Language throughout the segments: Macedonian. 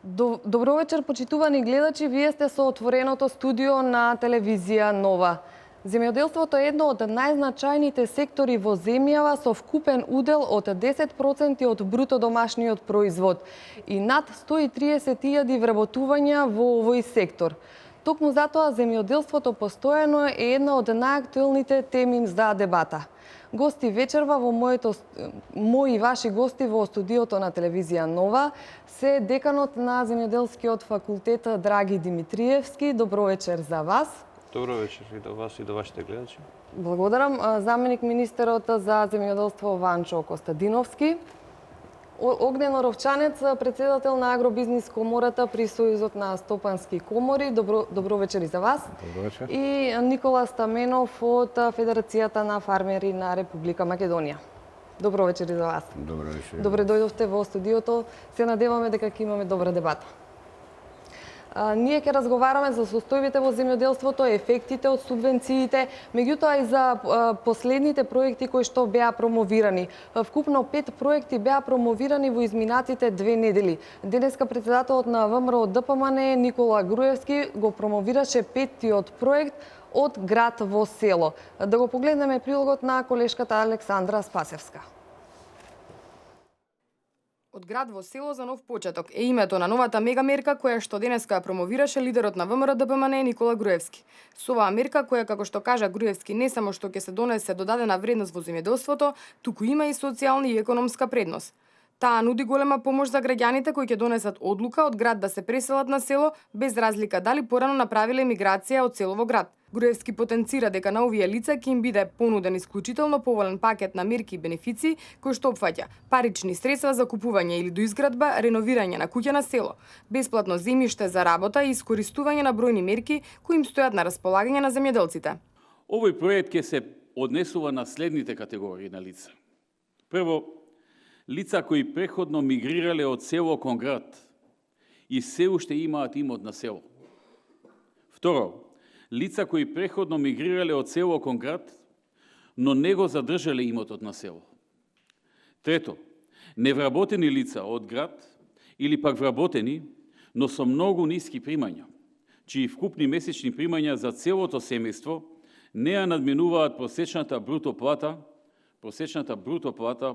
Добро вечер, почитувани гледачи. Вие сте со отвореното студио на телевизија Нова. Земјоделството е едно од најзначајните сектори во земјава со вкупен удел од 10% од бруто домашниот производ и над 130.000 вработувања во овој сектор. Токму затоа земјоделството постојано е една од најактуелните теми за дебата. Гости вечерва во мои и ваши гости во студиото на телевизија Нова се деканот на Земјоделскиот факултет Драги Димитриевски. Добро вечер за вас. Добро вечер и до вас и до вашите гледачи. Благодарам. Заменик министерот за земјоделство Ванчо Костадиновски. Огнен Оровчанец, председател на Агробизнис комората при Сојузот на стопански комори. Добро вечер и за вас. Добро вечер. И Никола Стаменов од Федерацијата на фармери на Република Македонија. Добро вечер и за вас. Добро вечер. Добре дојдовте во студиото. Се надеваме дека ќе имаме добра дебата. Ние ќе разговараме за состојбите во земјоделството, ефектите од субвенциите, меѓутоа и за последните проекти кои што беа промовирани. Вкупно 5 проекти беа промовирани во изминатите 2 недели. Денеска председателот на ВМРО ДПМН Никола Груевски го промовираше 5-тиот проект од град во село. Да го погледнеме прилогот на колешката Александра Спасевска. Од град во село за нов почеток е името на новата мегамерка која што денеска ја промовираше лидерот на ВМРО ДПМН Никола Груевски. Со оваа мерка која, како што кажа Груевски, не само што ќе се донесе додадена вредност во земјоделството, туку има и социјална и економска предност. Таа нуди голема помош за граѓаните кои ќе донесат одлука од град да се преселат на село, без разлика дали порано направиле миграција од село во град. Груевски потенцира дека на овие лица ќе им биде понуден исклучително поволен пакет на мерки и бенефиции кои што опфаќа парични средства за купување или доизградба, реновирање на куќа на село, бесплатно земјиште за работа и искористување на бројни мерки кои им стојат на располагање на земјоделците. Овој проект ќе се однесува на следните категории на лица. Прво, лица кои преходно мигрирале од село кон град и се уште имаат имот на село. Второ, лица кои преходно мигрирале од село кон град, но не го задржале имотот на село. Трето, невработени лица од град или пак вработени, но со многу ниски примања, чии вкупни месечни примања за целото семејство не ја надминуваат просечната бруто плата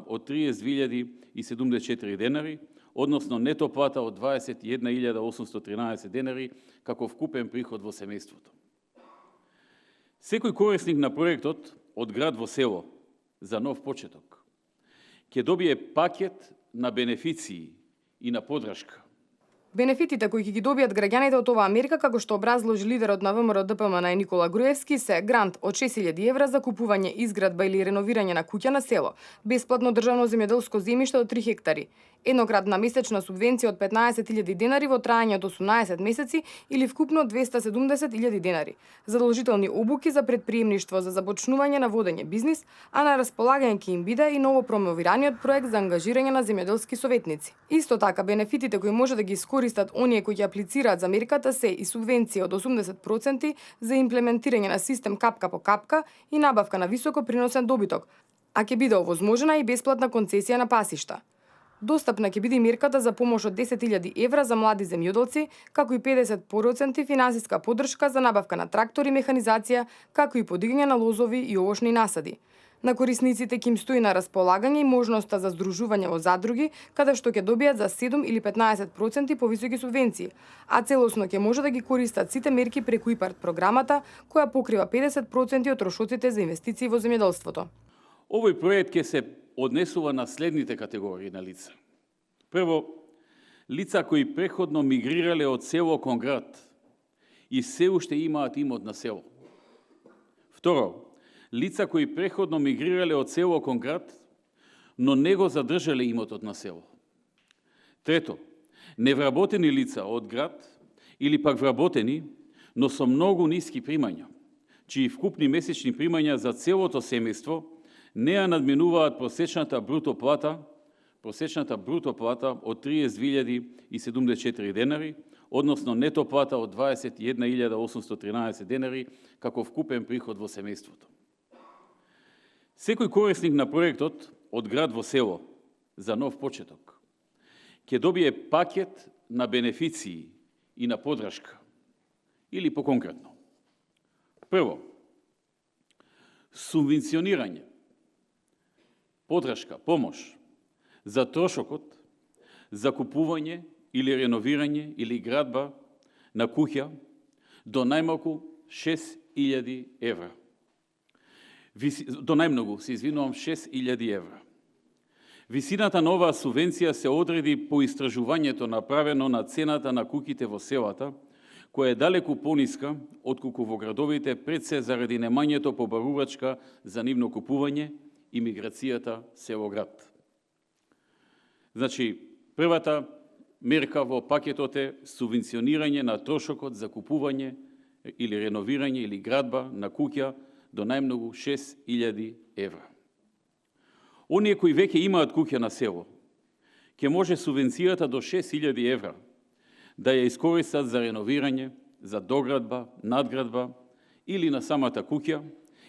од 30.074 денари, односно нето плата од 21.813 денари како вкупен приход во семејството. Секој корисник на проектот од град во село за нов почеток ќе добие пакет на бенефиции и на поддршка. Бенефитите кои ќе ги добијат граѓаните од оваа мерка, како што образложи лидерот на ВМРО ДПМН Никола Груевски, се грант од 6.000 евра за купување, изградба или реновирање на куќа на село, бесплатно државно земјоделско земјиште од 3 хектари, еднократна месечна субвенција од 15.000 денари во траење од 18 месеци или вкупно 270.000 денари, задолжителни обуки за предприемништво за започнување на водење бизнис, а на располагање ќе им биде и ново промовираниот проект за ангажирање на земјоделски советници. Исто така, бенефитите кои може да ги искористат оние кои ќе аплицираат за мерката се и субвенција од 80% за имплементирање на систем капка по капка и набавка на високо приносен добиток, а ќе биде овозможена и бесплатна концесија на пасишта. Достапна ќе биде и мерката за помош од 10.000 евра за млади земјоделци, како и 50% финансиска поддршка за набавка на трактори и механизација, како и подигање на лозови и овошни насади. На корисниците ќе им стои на располагање и можноста за здружување во задруги, каде што ќе добијат за 7 или 15% повисоки субвенции, а целосно ќе може да ги користат сите мерки преку ИПАРД програмата, која покрива 50% од трошоците за инвестиции во земјоделството. Овој проект ќе се однесува на следните категории на лица. Прво, лица кои преходно мигрирале од село кон град и се уште имаат имот на село. Второ, лица кои преходно мигрирале од село кон град, но не го задржале имотот на село. Трето, невработени лица од град или пак вработени, но со многу ниски примања, чии вкупни месечни примања за целото семејство не ја надминуваат просечната бруто плата од 30.074 денари, односно нето плата од 21.813 денари како вкупен приход во семејството. Секој корисник на проектот од град во село за нов почеток ќе добие пакет на бенефиции и на подршка, или поконкретно. Прво, субвенционирање, подршка, помош за трошокот за купување или реновирање или градба на куќа до најмалку 6.000 евра. До најмногу, се извинувам, 6.000 евра. Висината на оваа субвенција се одреди по истражувањето направено на цената на куќите во селата, која е далеку пониска отколку во градовите, пред се заради немањето побарувачка за нивно купување и миграцијата село-град. Значи, првата мерка во пакетот е субвенционирање на трошокот за купување или реновирање или градба на куќа до најмногу 6.000 евра. Оние кои веќе имаат куќа на село, ќе може субвенцијата до 6.000 евра да ја искористат за реновирање, за доградба, надградба или на самата куќа,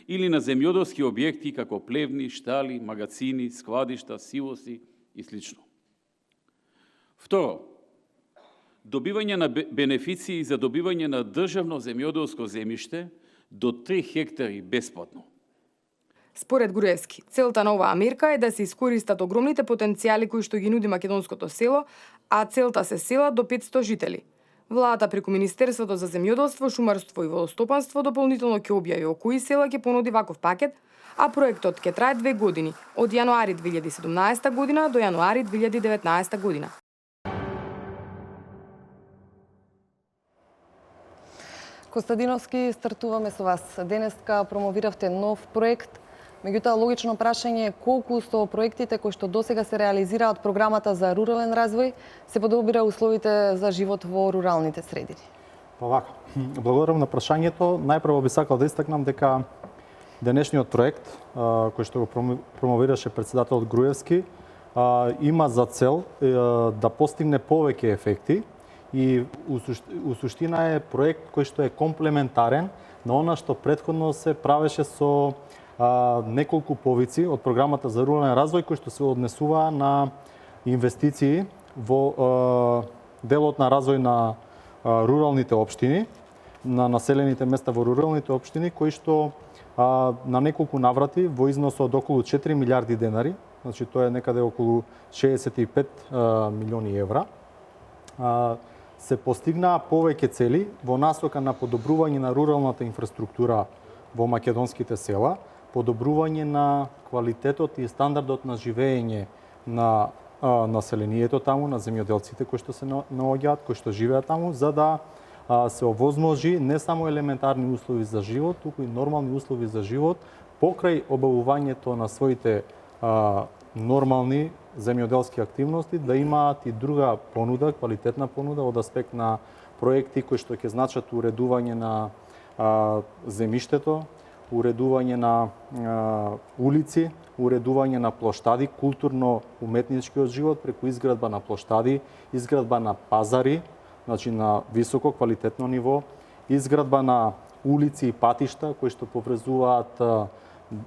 или на земјоделски објекти како плевни, штали, магацини, складишта, силоси и слично. Второ, добивање на бенефиции за добивање на државно земјоделско земјиште до 3 хектари бесплатно. Според Груевски, целта на оваа мерка е да се искористат огромните потенцијали кои што ги нуди македонското село, а целта се села до 500 жители. Владата преку Министерството за земјоделство, шумарство и водостопанство дополнително ќе објави о кои села ќе понуди ваков пакет, а проектот ќе трае 2 години, од јануари 2017 година до јануари 2019 година. Костадиновски, стартуваме со вас. Денеска промовиравте нов проект. Меѓутоа, логично прашање е колку со проектите кои што досега се реализираат програмата за рурален развој се подобрира условите за живот во руралните средини? Па вака, благодарам на прашањето. Најпрво би сакал да истакнам дека денешниот проект, кој што го промовираше председателот Груевски, има за цел да постигне повеќе ефекти и у суштина е проект кој што е комплементарен на она што претходно се правеше со неколку повици од програмата за рурален развој кои што се однесува на инвестиции во делот на развој на руралните општини, на населените места во руралните општини, кои што на неколку наврати во износ од околу 4 милиарди денари, значи тоа е некаде околу 65 милиони евра, се постигнаа повеќе цели во насока на подобрување на руралната инфраструктура во македонските села, подобрување на квалитетот и стандардот на живење на населението таму, на земјоделците кои што се наоѓаат, кои што живеат таму, за да се овозможи не само елементарни услови за живот, туку и нормални услови за живот покрај обавувањето на своите нормални земјоделски активности, да имаат и друга понуда, квалитетна понуда од аспект на проекти кои што ќе значат уредување на земјиштето, уредување на улици, уредување на плоштади, културно-уметничкиот живот преку изградба на плоштади, изградба на пазари, значи на високо квалитетно ниво, изградба на улици и патишта кои што поврзуваат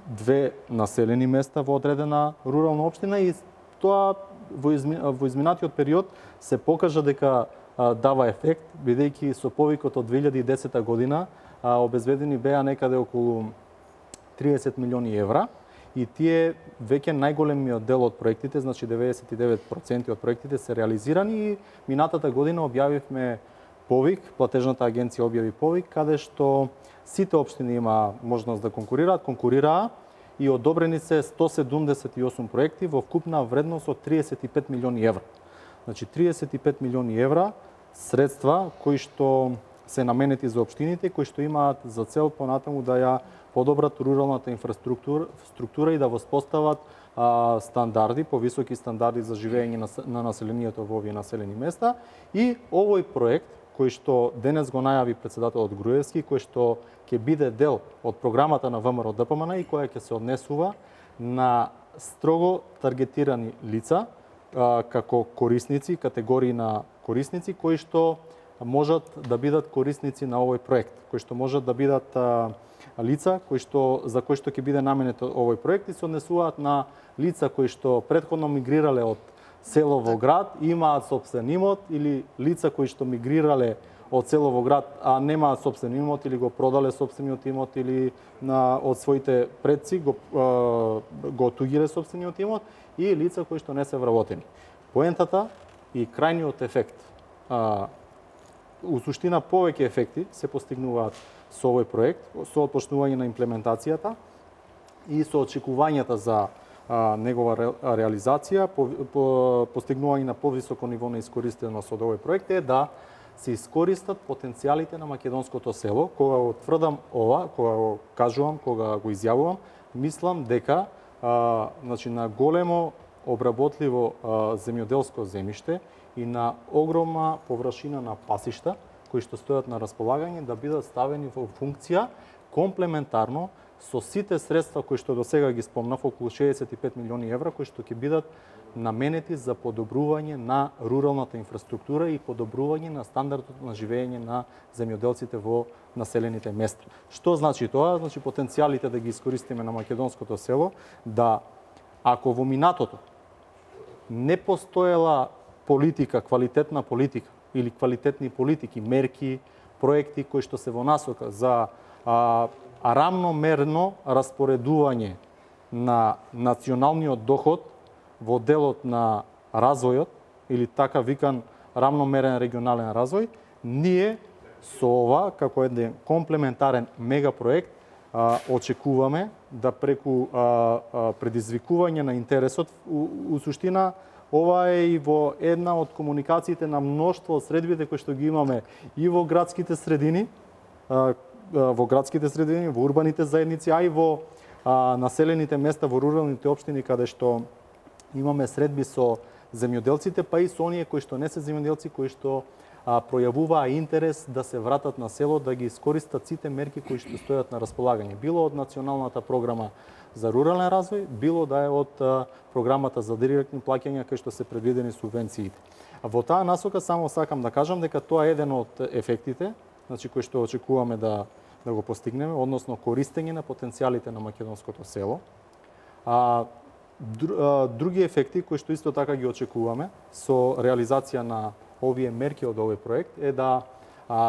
две населени места во одредена рурална општина, и тоа во изминатиот период се покажа дека дава ефект, бидејќи со повикот од 2010 година обезбедени беа некаде околу 30 милиони евра, и тие веќе најголемиот дел од проектите, значи 99% од проектите се реализирани, и минатата година објавивме повик, платежната агенција објави повик, каде што сите општини има можност да конкурираа и одобрени се 178 проекти во вкупна вредност од 35 милиони евра. Значи 35 милиони евра средства кои што се наменети за општините, кои што имаат за цел понатаму да ја подобрат руралната инфраструктура и да воспостават стандарди, повисоки стандарди за живење на населението во овие населени места. И овој проект, кој што денес го најави председателот Груевски, кој што ќе биде дел од програмата на ВМРО ДПМН и која ќе се однесува на строго таргетирани лица, како корисници, категории на корисници, кои што можат да бидат корисници на овој проект, кои што можат да бидат лица за кои што ќе биде наменет овој проект, и се однесуваат на лица кои што претходно мигрирале од село во град, имаат собствен имот, или лица кои што мигрирале од село во град, а немаат собствен имот или го продале собствениот имот или од своите предци го отугиле собствениот имот, и лица кои што не се вработени. Поентата и крајниот ефект, у суштина повеќе ефекти се постигнуваат со овој проект, со отпочнување на имплементацијата и со очекувањата за негова реализација, постигнување на повисоко ниво на искористеност од овој проект е да се искористат потенцијалите на македонското село. Кога го тврдам ова, кога го кажувам, кога го изјавувам, мислам дека значи на големо обработливо земјоделско земјиште и на огромна површина на пасишта кои што стојат на располагање да бидат ставени во функција комплементарно со сите средства кои што досега ги спомнав, околу 65 милиони евра, кои што ќе бидат наменети за подобрување на руралната инфраструктура и подобрување на стандардот на живење на земјоделците во населените места. Што значи тоа? Значи потенцијалите да ги искористиме на македонското село, да ако во минатото не постоела политика, квалитетна политика или квалитетни политики, мерки, проекти кои што се во насока за рамномерно распоредување на националниот доход во делот на развојот, или така викан рамномерен регионален развој, ние со ова, како еден комплементарен мегапроект, очекуваме да преку предизвикување на интересот, у суштина, ова е и во една од комуникациите на мноштво од средбите кои што ги имаме и во градските средини, во урбаните заедници, а и во населените места, во руралните општини, каде што имаме средби со земјоделците, па и со оние кои што не се земјоделци, кои што пројавуваа интерес да се вратат на село, да ги искористат сите мерки кои што стојат на располагање. Било од Националната програма за рурален развој, било да е од програмата за директни плаќања кај што се предвидени субвенциите. Во таа насока само сакам да кажам дека тоа е еден од ефектите, значи кои што очекуваме да го постигнеме, односно користење на потенцијалите на македонското село. Други ефекти кои што исто така ги очекуваме со реализација на овие мерки од овој проект е да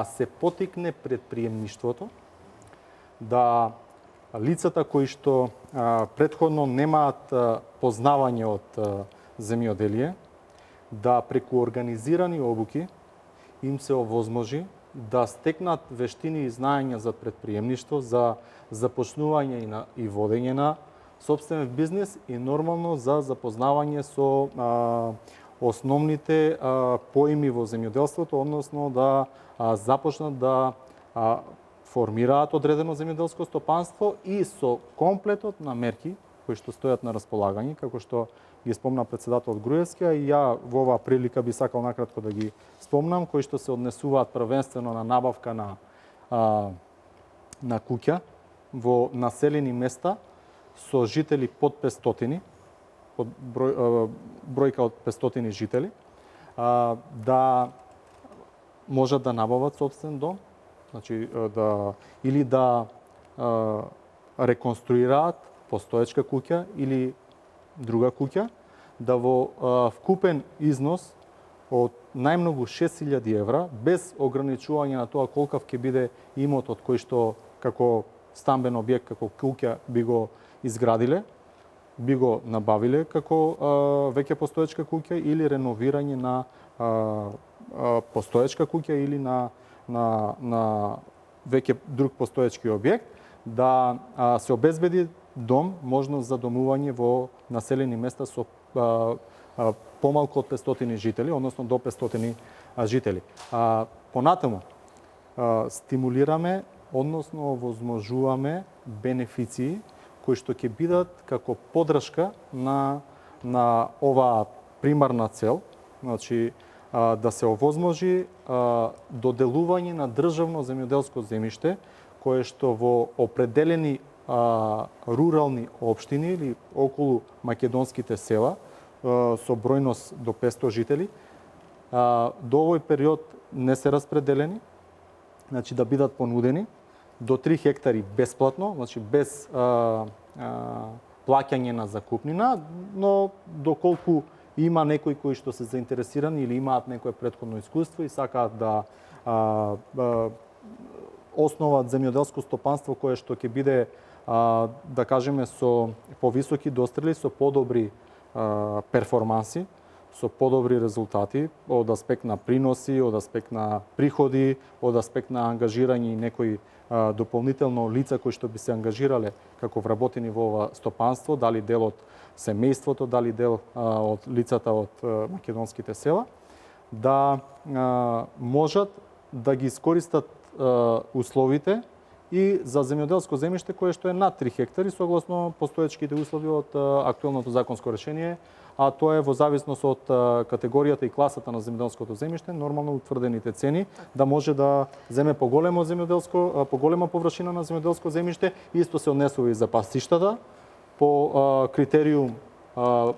се потикне предприемништвото, да лицата кои што претходно немаат познавање од земјоделие, да преку организирани обуки им се овозможи да стекнат вештини и знаења за предприемништво, за започнување и водење на собствен бизнис и нормално за запознавање со основните поими во земјоделството, односно да започнат да формираат одредено земјоделско стопанство и со комплетот на мерки кои што стојат на располагање, како што ги спомна председателот Груевски, а и ја во оваа прилика би сакал накратко да ги спомнам, кои што се однесуваат првенствено на набавка на куќа во населени места со жители под 500, бројка од 500 жители, да можат да набават собствен дом, значи или да реконструираат постоечка куќа или друга куќа, да во вкупен износ од најмногу 6000 евра, без ограничување на тоа колкав ќе биде имотот кој што како стамбен објект, како куќа би го изградиле, би го набавиле како веќе постоечка куќа или реновирање на постоечка куќа или на веќе друг постоечки објект, да се обезбеди дом, можност за домување во населени места со помалку од 500 жители, односно до 500 жители. Понатаму, стимулираме, односно овозможуваме бенефиции кои што ќе бидат како поддршка на оваа примарна цел, значи да се овозможи доделување на државно земјоделско земјиште кое што во определени рурални општини или околу македонските села со бројност до 500 жители до овој период не се распределени, значи да бидат понудени до 3 хектари бесплатно, значи без плаќање на закупнина, но доколку има некои кои што се заинтересирани или имаат некое претходно искуство и сакаат да основат земјоделско стопанство кое што ќе биде да кажеме со повисоки дострели, со подобри перформанси, со подобри резултати од аспект на приноси, од аспект на приходи, од аспект на ангажирање и некои дополнително лица кои што би се ангажирале како вработени во ова стопанство, дали дел од семејството, дали дел од лицата од македонските села, да можат да ги искористат условите и за земјоделско земјиште кое што е над 3 хектари согласно постоечките услови од актуелното законско решение, а тоа е во зависност од категоријата и класата на земјоделското земјиште, нормално утврдените цени, да може да земе поголема површина на земјоделско земјиште, исто се однесува и за пастиштата по критериум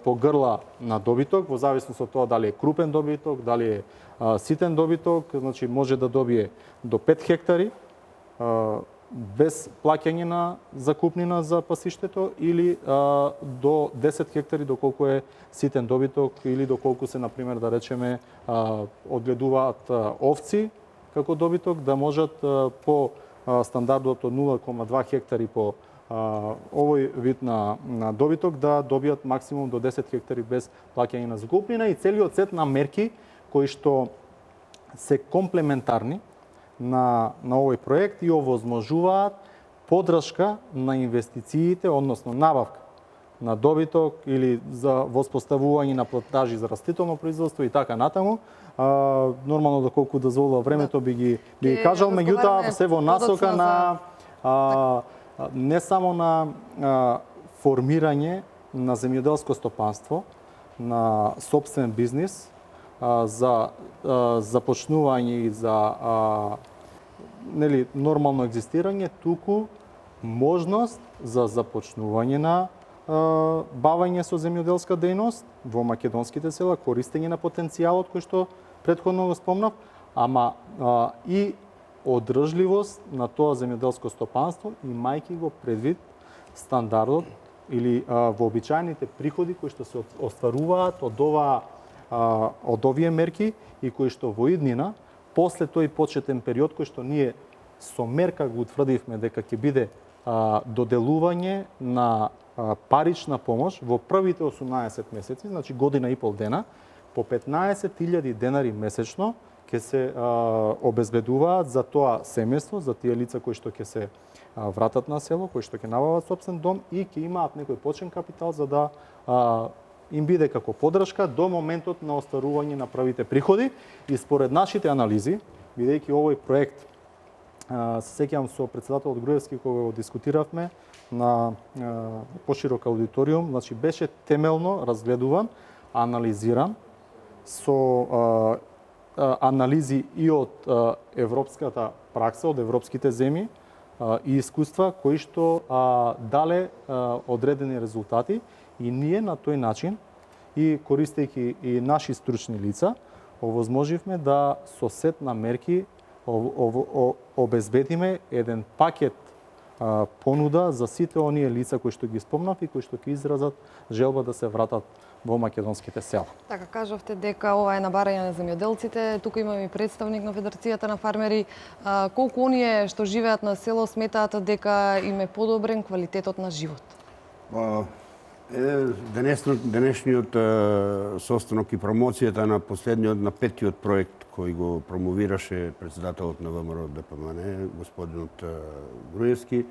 по грла на добиток, во зависност од тоа дали е крупен добиток, дали е ситен добиток, значи може да добие до 5 хектари без плаќање на закупнина за пасиштето или до 10 хектари доколку е ситен добиток или доколку се, например, да речеме, одгледуваат овци како добиток, да можат по стандардот од 0,2 хектари по овој вид на добиток да добијат максимум до 10 хектари без плаќање на закупнина и целиот сет на мерки кои што се комплементарни на овој проект и овозможуваат поддршка на инвестициите, односно набавка на добиток или за воспоставување на плантажи за растително производство и така натаму. Нормално доколку дозволува времето би ги кажал, меѓутоа се во насока на не само на формирање на земјоделско стопанство, на сопствен бизнис, за започнување и за нормално екзистирање, туку можност за започнување на бавење со земјоделска дејност во македонските села, користење на потенцијалот кој што претходно го спомнав, ама и одржливост на тоа земјоделско стопанство, имајќи го предвид стандардот или вообичаените приходи кои што се остваруваат од овие мерки и кои што во иднина, после тој почетен период кој што ние со мерка го утврдивме дека ќе биде доделување на парична помош во првите 18 месеци, значи година и пол дена, по 15.000 денари месечно ќе се обезбедуваат за тоа семејство, за тие лица кои што ќе се вратат на село, кои што ќе набават сопствен дом и ќе имаат некој почен капитал за да им биде како поддршка до моментот на остварување на првите приходи. И според нашите анализи, бидејќи овој проект, се сеќавам со председателот Груевски кога го дискутиравме на поширок аудиториум, значи беше темелно разгледуван, анализиран со анализи и од европската пракса, од европските земји и искуства кои што дале одредени резултати и ние на тој начин и користејќи и наши стручни лица овозможивме да со сет на мерки обезбедиме еден пакет понуда за сите оние лица кои што ги спомнав и кои што ќе изразат желба да се вратат во македонските села. Така, кажавте дека ова е на барање на земјоделците. Тука имаме и представник на Федерацијата на фармери. Колку оние што живеат на село сметаат дека им е подобрен квалитетот на живот? Денешниот состанок и промоцијата на последниот, на петиот проект кој го промовираше председателот на ВМРО ДПМН, господинот Груевски,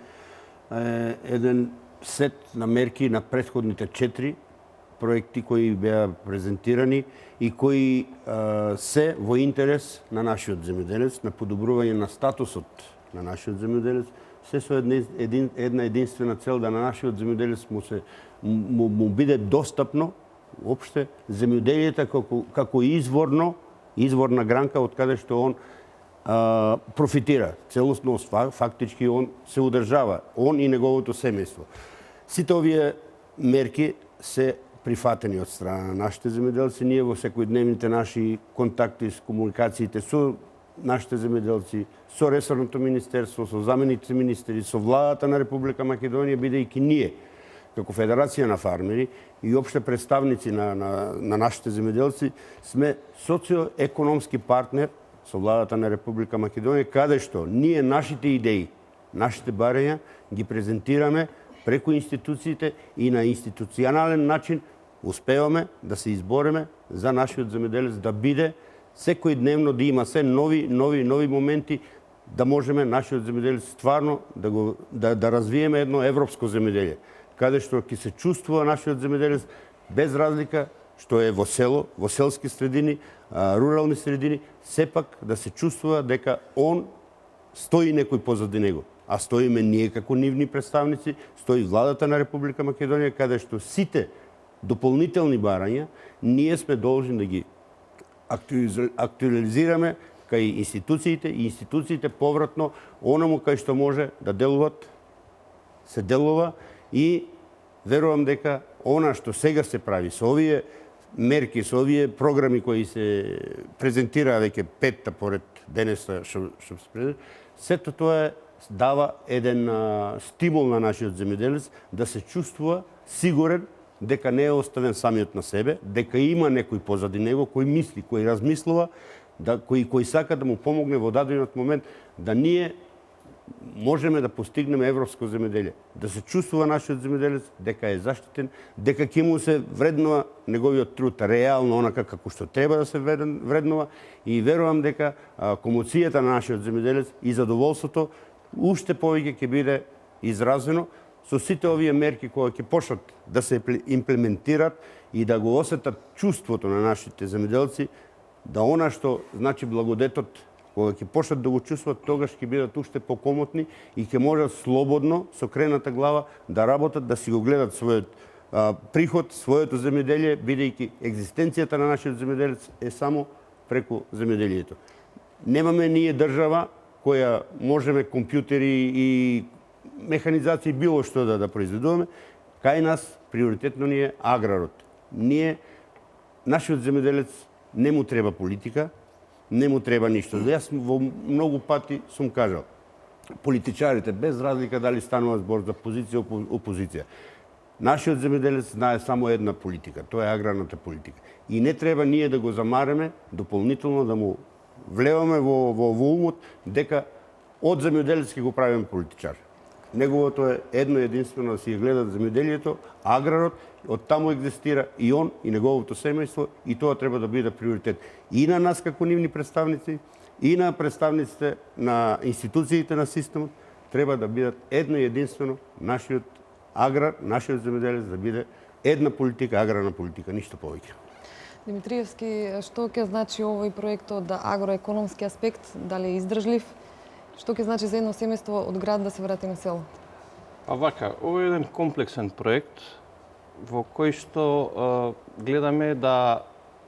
еден сет на мерки на претходните 4 проекти кои беа презентирани и кои се во интерес на нашиот земјоделец, на подобрување на статусот на нашиот земјоделец, се со една единствена цел да на нашиот земјоделец му биде достапно уопште земјоделието како изворна гранка од каде што он профитира. Целосно, фактички он се удржава, он и неговото семејство. Сите овие мерки се прифатени од страна на нашите земјоделци. Ние во секојдневните наши контакти с комуникациите со нашите земјоделци, со ресорното министерство, со замениците министри, со владата на Република Македонија, бидејќи ние како Федерација на фармери и опште представници на нашите земјоделци сме социоекономски партнер со владата на Република Македонија, каде што ние нашите идеи, нашите барања ги презентираме преку институциите и на институционален начин успеваме да се избориме за нашиот земјоделец да биде секој дневно да има се нови моменти, да можеме нашиот земјоделец стварно да развиеме едно европско земјоделие, каде што ќе се чувствува нашиот земјоделец без разлика што е во село, во селски средини, рурални средини, сепак да се чувствува дека он стои некој позади него. А стоиме ние како нивни представници, стои владата на Република Македонија, каде што сите дополнителни барања ние сме должни да ги актуализираме кај институциите и институциите повратно онаму кај што може да делуват, се делува и верувам дека она што сега се прави со овие мерки, со овие програми кои се презентираа веќе петта поред денеса што се презентира, сето тоа дава еден стимул на нашиот земјоделец да се чувствува сигурен дека не е оставен самиот на себе, дека има некој позади него кој мисли, кој размислува, кој сака да му помогне во даденот момент да ние можеме да постигнеме европско земјоделие, да се чувствува нашиот земјоделец дека е заштитен, дека ќе му се вреднува неговиот труд реално онака како што треба да се вреднува и верувам дека комоцијата на нашиот земјоделец и задоволството уште повеќе ќе биде изразено со сите овие мерки кои ќе почнат да се имплементират и да го осетат чувството на нашите земјоделци, да она што значи благодетот, кога ќе почнат да го чувстват, тогаш ќе бидат уште покомотни и ќе можат слободно, со крената глава, да работат, да си го гледат својот приход, своето земјоделие, бидејќи екзистенцијата на нашиот земјоделец е само преку земјоделието. Немаме ние држава која можеме компјутери и механизација било што да произведуваме, кај нас приоритетно ни е аграрот. Нашиот земјоделец не му треба политика, не му треба ништо. Јас во многу пати сум кажал, политичарите, без разлика дали станува збор за позиција опозиција, нашиот земјоделец знае само една политика, тоа е аграрната политика. И не треба ние да го замареме дополнително, да му влеваме во умот дека од земјоделец ќе го правиме политичар. Неговото е едно единствено да си гледат земјоделието, аграрот, од таму екзистира и он, и неговото семејство, и тоа треба да биде приоритет. И на нас како нивни представници, и на представниците на институциите на системот, треба да бидат едно единствено нашиот аграр, нашиот земјоделец да биде една политика, аграрна политика, ништо повеќе. Димитриевски, што ќе значи овој проект од агроекономски аспект, дали е издржлив? Што ќе значи за едно семејство од град да се врати на село? Па вака, ово е еден комплексен проект во кој што гледаме да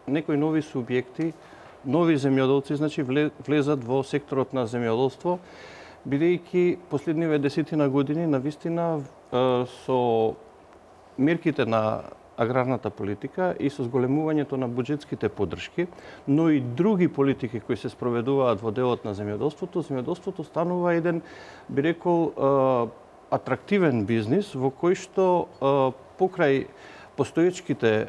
некои нови субјекти, нови земјоделци, значи влезат во секторот на земјоделство, бидејќи последниве 10 години навистина со мерките на аграрната политика и со зголемувањето на буџетските поддршки, но и други политики кои се спроведуваат во делот на земјоделството станува еден, би рекол, атрактивен бизнис во кој што покрај постоечките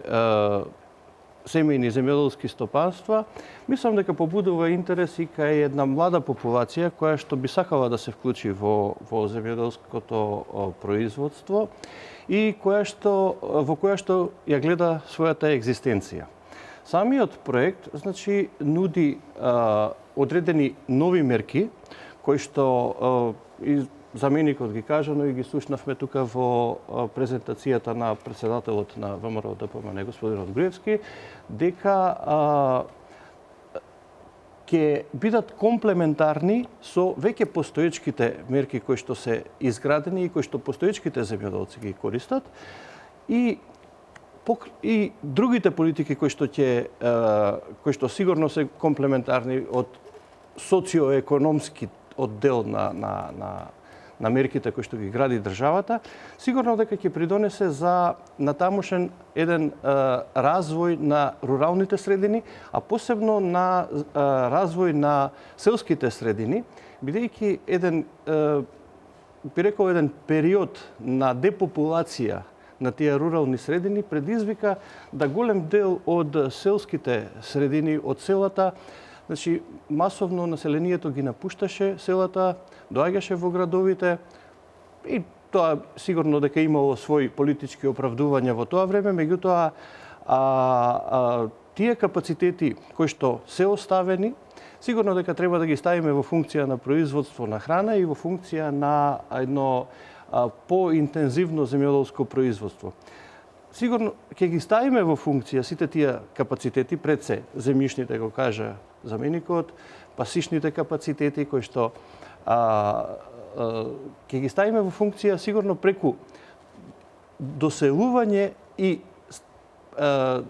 семејни земјоделски стопанства, мислам дека побудува интерес и кај една млада популација која што би сакала да се вклучи во земјоделското производство и во која што ја гледа својата екзистенција. Самиот проект значи нуди одредени нови мерки кои што и заменикот ги кажа, но и ги слушнавме тука во презентацијата на претседателот на ВМРО ДПМН, господинот Груевски, дека ќе бидат комплементарни со веќе постоечките мерки кои што се изградени и кои што постоечките земјоделци ги користат и другите политики кои што сигурно се комплементарни од социоекономски оддел на мерките кои што ги гради државата, сигурно дека ќе придонесе за натамошен еден развој на руралните средини, а посебно на развој на селските средини, бидејќи еден период на депопулација на тие рурални средини предизвика да голем дел од селските средини, од селата, значи масовно населението ги напушташе селата, доаѓаше во градовите и тоа сигурно дека имало своји политички оправдувања во тоа време, меѓутоа тие капацитети кои што се оставени, сигурно дека треба да ги ставиме во функција на производство на храна и во функција на едно поинтензивно земјоделско производство. Сигурно ќе ги ставиме во функција сите тие капацитети, пред се земјишните, го кажа заменикот, пасишните капацитети кои што ќе ги ставиме во функција сигурно преку доселување и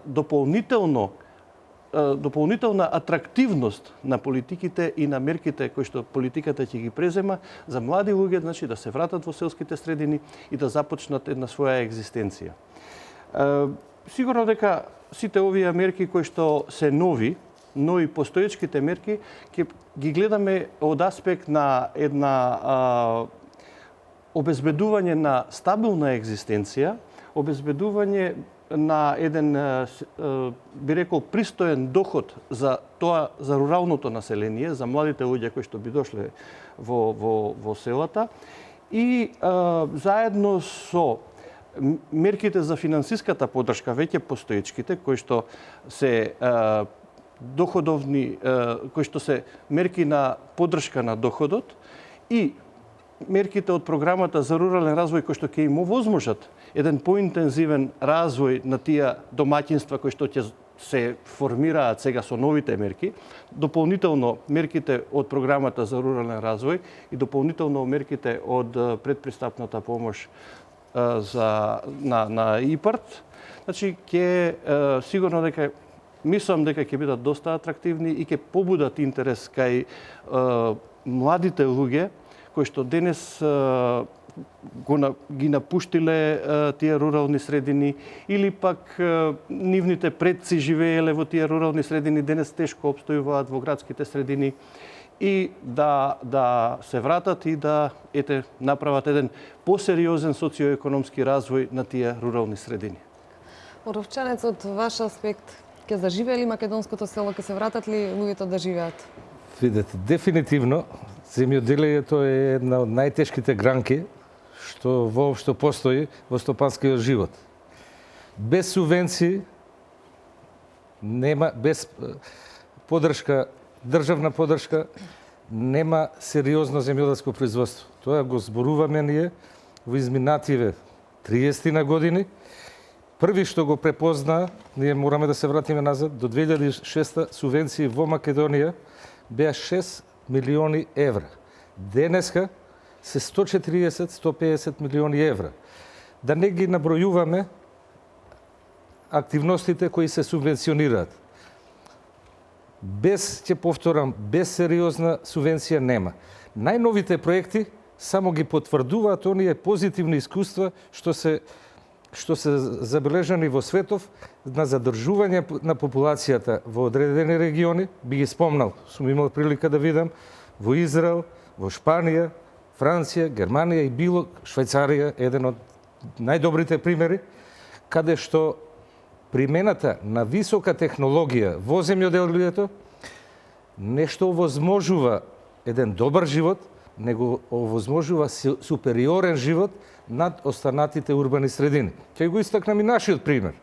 дополнителна атрактивност на политиките и на мерките кои што политиката ќе ги презема за млади луѓе, значи да се вратат во селските средини и да започнат една своја екзистенција. Сигурно дека сите овие мерки кои што се нови, но и постоечките мерки ќе ги гледаме од аспект на една обезбедување на стабилна екзистенција, обезбедување на еден, би рекол, пристоен доход за тоа, за руралното население, за младите луѓе кои што би дошле во селата и заедно со мерките за финансиската поддршка, веќе постоечките, кои што се доходовни, кои што се мерки на поддршка на доходот и мерките од програмата за рурален развој кои што ќе им овозможат еден поинтензивен развој на тие домаќинства кои што ќе се формираат сега со новите мерки, дополнително мерките од програмата за рурален развој и дополнително мерките од предпристапната помош на ИПАРД, значи ќе сигурно дека мислам дека ќе бидат доста атрактивни и ќе побудат интерес кај младите луѓе кои што денес ги напуштиле тие рурални средини или пак нивните предци живееле во тие рурални средини, денес тешко опстојуваат во градските средини и да се вратат и да направат еден посериозен социоекономски развој на тие рурални средини. Оровчанец, од ваш аспект, ќе заживее ли македонското село, ќе се вратат ли луѓето да живеат? Видете, дефинитивно земјоделието е една од најтешките гранки што воопшто постои во стопанскиот живот. Без субвенции, без поддршка, државна поддршка, нема сериозно земјоделско производство. Тоа го зборуваме ние во изминативе 30 на години. Први што го препозна, ние мораме да се вратиме назад, до 2006 субвенции во Македонија беа 6 милиони евра. Денеска се 140-150 милиони евра. Да не ги набројуваме активностите кои се субвенционираат. Ќе повторам, без сериозна субвенција нема. Најновите проекти само ги потврдуваат оние позитивни искуства што се забележани во светов на задржување на популацијата во одредени региони. Би ги спомнал, сум имал прилика да видам, во Израел, во Шпанија, Франција, Германија и Швајцарија, еден од најдобрите примери, каде што примената на висока технологија во земјоделието нешто овозможува еден добар живот, него овозможува супериорен живот над останатите урбани средини. Ќе го истакнам и нашиот пример.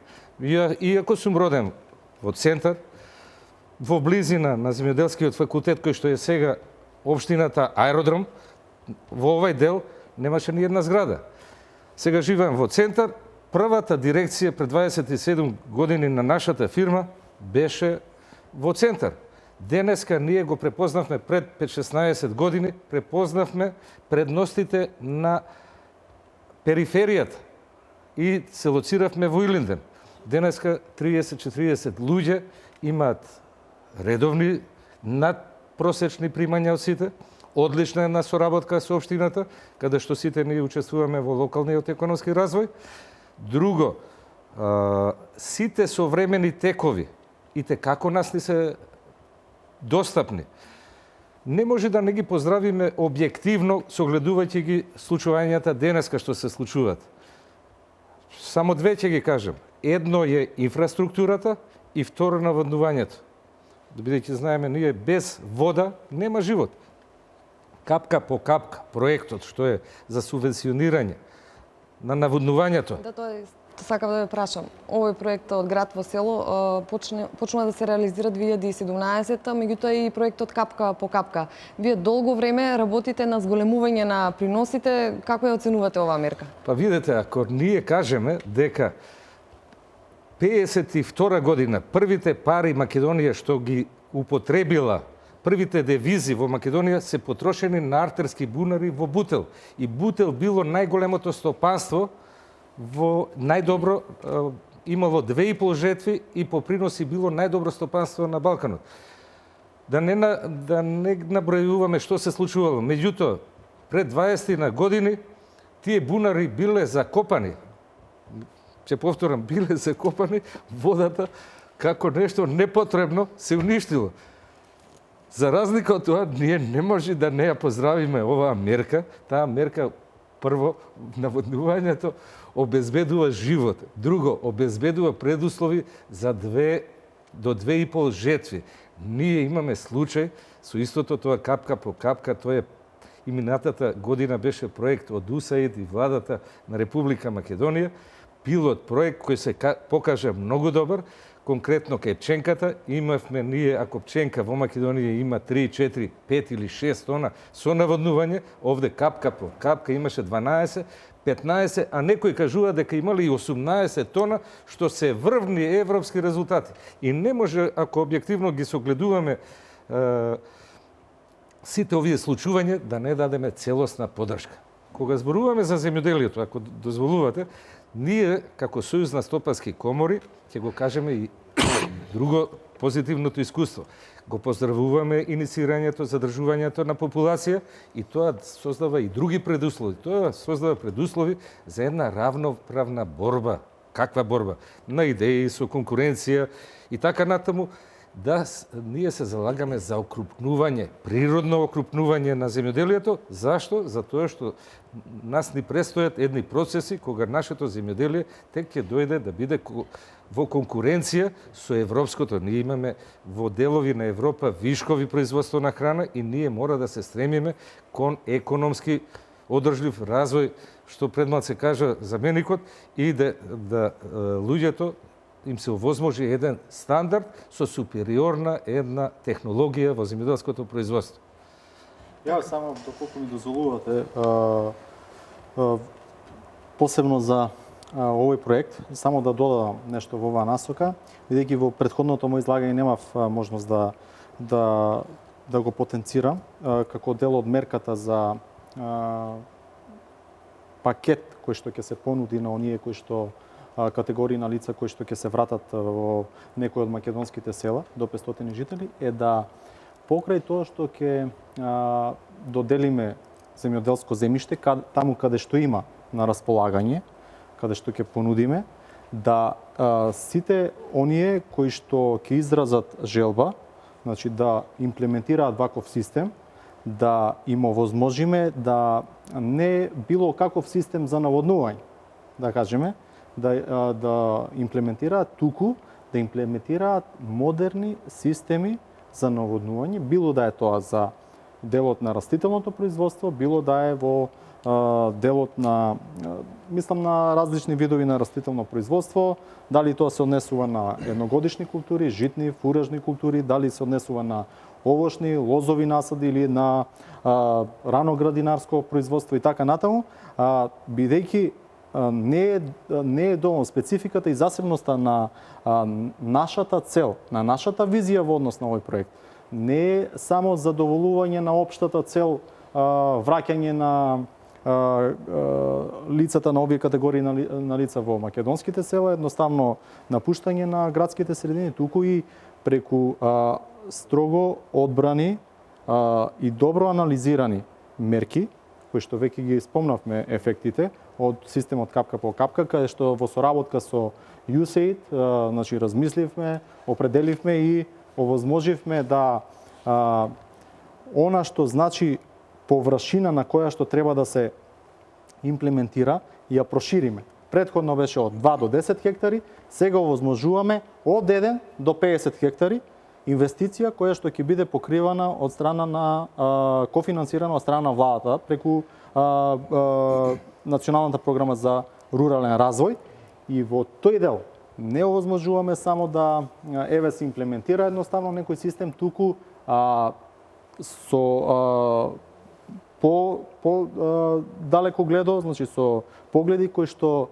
Иако сум роден во центар, во близина на земјоделскиот факултет кој што е сега општината Аеродром, во овај дел немаше ни една зграда. Сега живеам во центар. Првата дирекција пред 27 години на нашата фирма беше во центар. Денеска ние го препознавме пред 5-16 години, препознавме предностите на периферијата и се лоциравме во Илинден. Денеска 30-40 луѓе имаат редовни надпросечни примања од сите, одлична една соработка со општината, каде што сите ние учествуваме во локалниот економски развој. Друго, сите современи текови и како нас ни се достапни. Не може да не ги поздравиме објективно, согледувајќи ги случувањата денеска што се случуваат. Само две ќе ги кажем. Едно е инфраструктурата и второ наводнувањето. Бидејќи знаеме, ние без вода нема живот. Капка по капка, проектот што е за субвенционирање на наводнувањето. Да, тоа е, сакав да ве прашам. Овој проект од град во село почнува да се реализира 2017-та, меѓутоа и проектот Капка по капка. Вие долго време работите на зголемување на приносите, како ја оценувате оваа мерка? Па видете, ако ние кажеме дека 52 година првите пари Македонија што ги употребила, првите девизи во Македонија се потрошени на артерски бунари во Бутел. И Бутел било најголемото стопанство во најдобро, имало 2,5 жетви и по приноси било најдобро стопанство на Балканот. Да не набројуваме што се случувало. Меѓутоа, пред 20 години тие бунари биле закопани. Ќе повторам, биле закопани, водата како нешто непотребно се уништило. За разлика од тоа, ние не може да не ја поздравиме оваа мерка. Таа мерка, прво, наводнувањето обезбедува живот. Друго, обезбедува предуслови за 2 до 2,5 жетви. Ние имаме случај со истото тоа капка по капка, тоа е и минатата година беше проект од УСАИД и владата на Република Македонија, пилот проект кој се покажа многу добар. Конкретно кај пченката имавме ние, ако пченка во Македонија има 3, 4, 5 или 6 тона со наводнување, овде капка по капка имаше 12, 15, а некои кажува дека имали и 18 тона, што се врвни европски резултати. И не може, ако објективно ги согледуваме сите овие случувања, да не дадеме целосна подршка. Кога зборуваме за земјоделието, ако дозволувате, ние, како Сојуз на стопански комори, ќе го кажеме и друго позитивното искуство. Го поздравуваме инициирањето, задржувањето на популација и тоа создава и други предуслови. Тоа создава предуслови за една равноправна борба. Каква борба? На идеи, со конкуренција и така натаму. Да, ние се залагаме за окрупнување, природно окрупнување на земјоделието. Зашто? Затоа што нас ни престојат едни процеси кога нашето земјоделие тек ќе дојде да биде во конкуренција со европското. Ние имаме во делови на Европа вишкови производство на храна и ние мора да се стремиме кон економски одржлив развој, што предмал се кажа заменикот, и да луѓето им се овозможи еден стандард со супериорна една технологија во земјоделското производство. Ја само, доколку ми дозволувате, посебно за овој проект, само да додадам нешто во оваа насока, бидејќи во претходното мој излагање немав можност да го потенцирам како дел од мерката за пакет кој што ќе се понуди на оние кои што категории на лица кои што ќе се вратат во некои од македонските села до 500 жители, е да покрај тоа што ќе доделиме земјоделско земјиште таму каде што има на располагање, каде што ќе понудиме, да сите оние кои што ќе изразат желба, значи да имплементираат ваков систем, да им овозможиме да не било каков систем за наводнување, да кажеме, да имплементираат, туку да имплементираат модерни системи за наводнување, било да е тоа за делот на растителното производство, било да е во делот на, мислам, на различни видови на растително производство, дали тоа се однесува на едногодишни култури, житни, фуражни култури, дали се однесува на овошни, лозови насади или на раноградинарско производство и така натаму, бидејќи не е доволно спецификата и засебноста на нашата цел, на нашата визија во однос на овој проект. Не е само задоволување на општата цел, враќање на лицата на овие категории на лица во македонските села, едноставно напуштање на градските средини, туку и преку строго одбрани и добро анализирани мерки, кои што веќе ги спомнавме ефектите од системот капка по капка, каде што во соработка со USAID, значи размисливме, определивме и овозможивме да она што значи површина на која што треба да се имплементира, ја прошириме. Претходно беше од 2 до 10 хектари, сега овозможуваме од 1 до 50 хектари инвестиција која што ќе биде покривана од страна на кофинансирана од страна на владата преку Националната програма за рурален развој, и во тој дел не овозможуваме само да се имплементира едноставно некој систем, туку со далеко гледо, значи со погледи кои што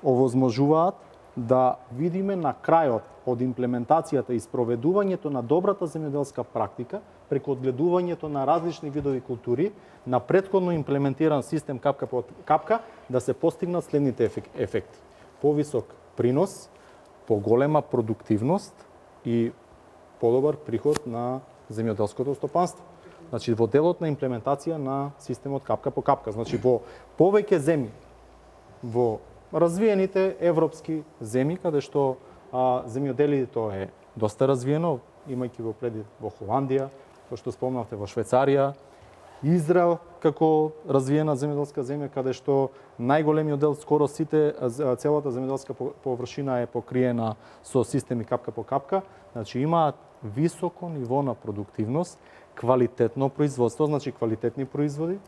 овозможуваат да видиме на крајот од имплементацијата и спроведувањето на добрата земјоделска практика преку одгледувањето на различни видови култури на претходно имплементиран систем капка по капка да се постигнат следните ефекти: повисок принос, поголема продуктивност и подобар приход на земјоделското стопанство. Значи во делот на имплементација на системот капка по капка. Значи во повеќе земји, во развиените европски земји, каде што земјоделието е доста развиено, имајќи го преди во Холандија, кој што спомнавте, во Швајцарија, Израел како развиена земјоделска земја, каде што најголемиот дел, скоро целата земјоделска површина е покриена со системи капка по капка, значи имаат високо ниво на продуктивност, квалитетно производство, значи квалитетни производи,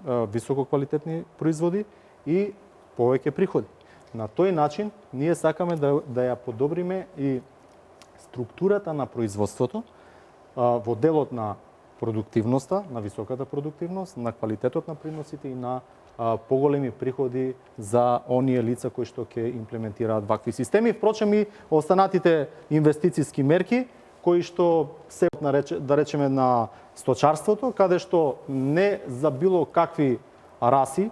високо квалитетни производи и повеќе приходи. На тој начин ние сакаме да ја подобриме и структурата на производството во делот на продуктивноста, на високата продуктивност, на квалитетот на приносите и на поголеми приходи за оние лица кои што ќе имплементираат вакви системи. Впрочем и останатите инвестициски мерки кои што се да речеме на сточарството, каде што не за било какви раси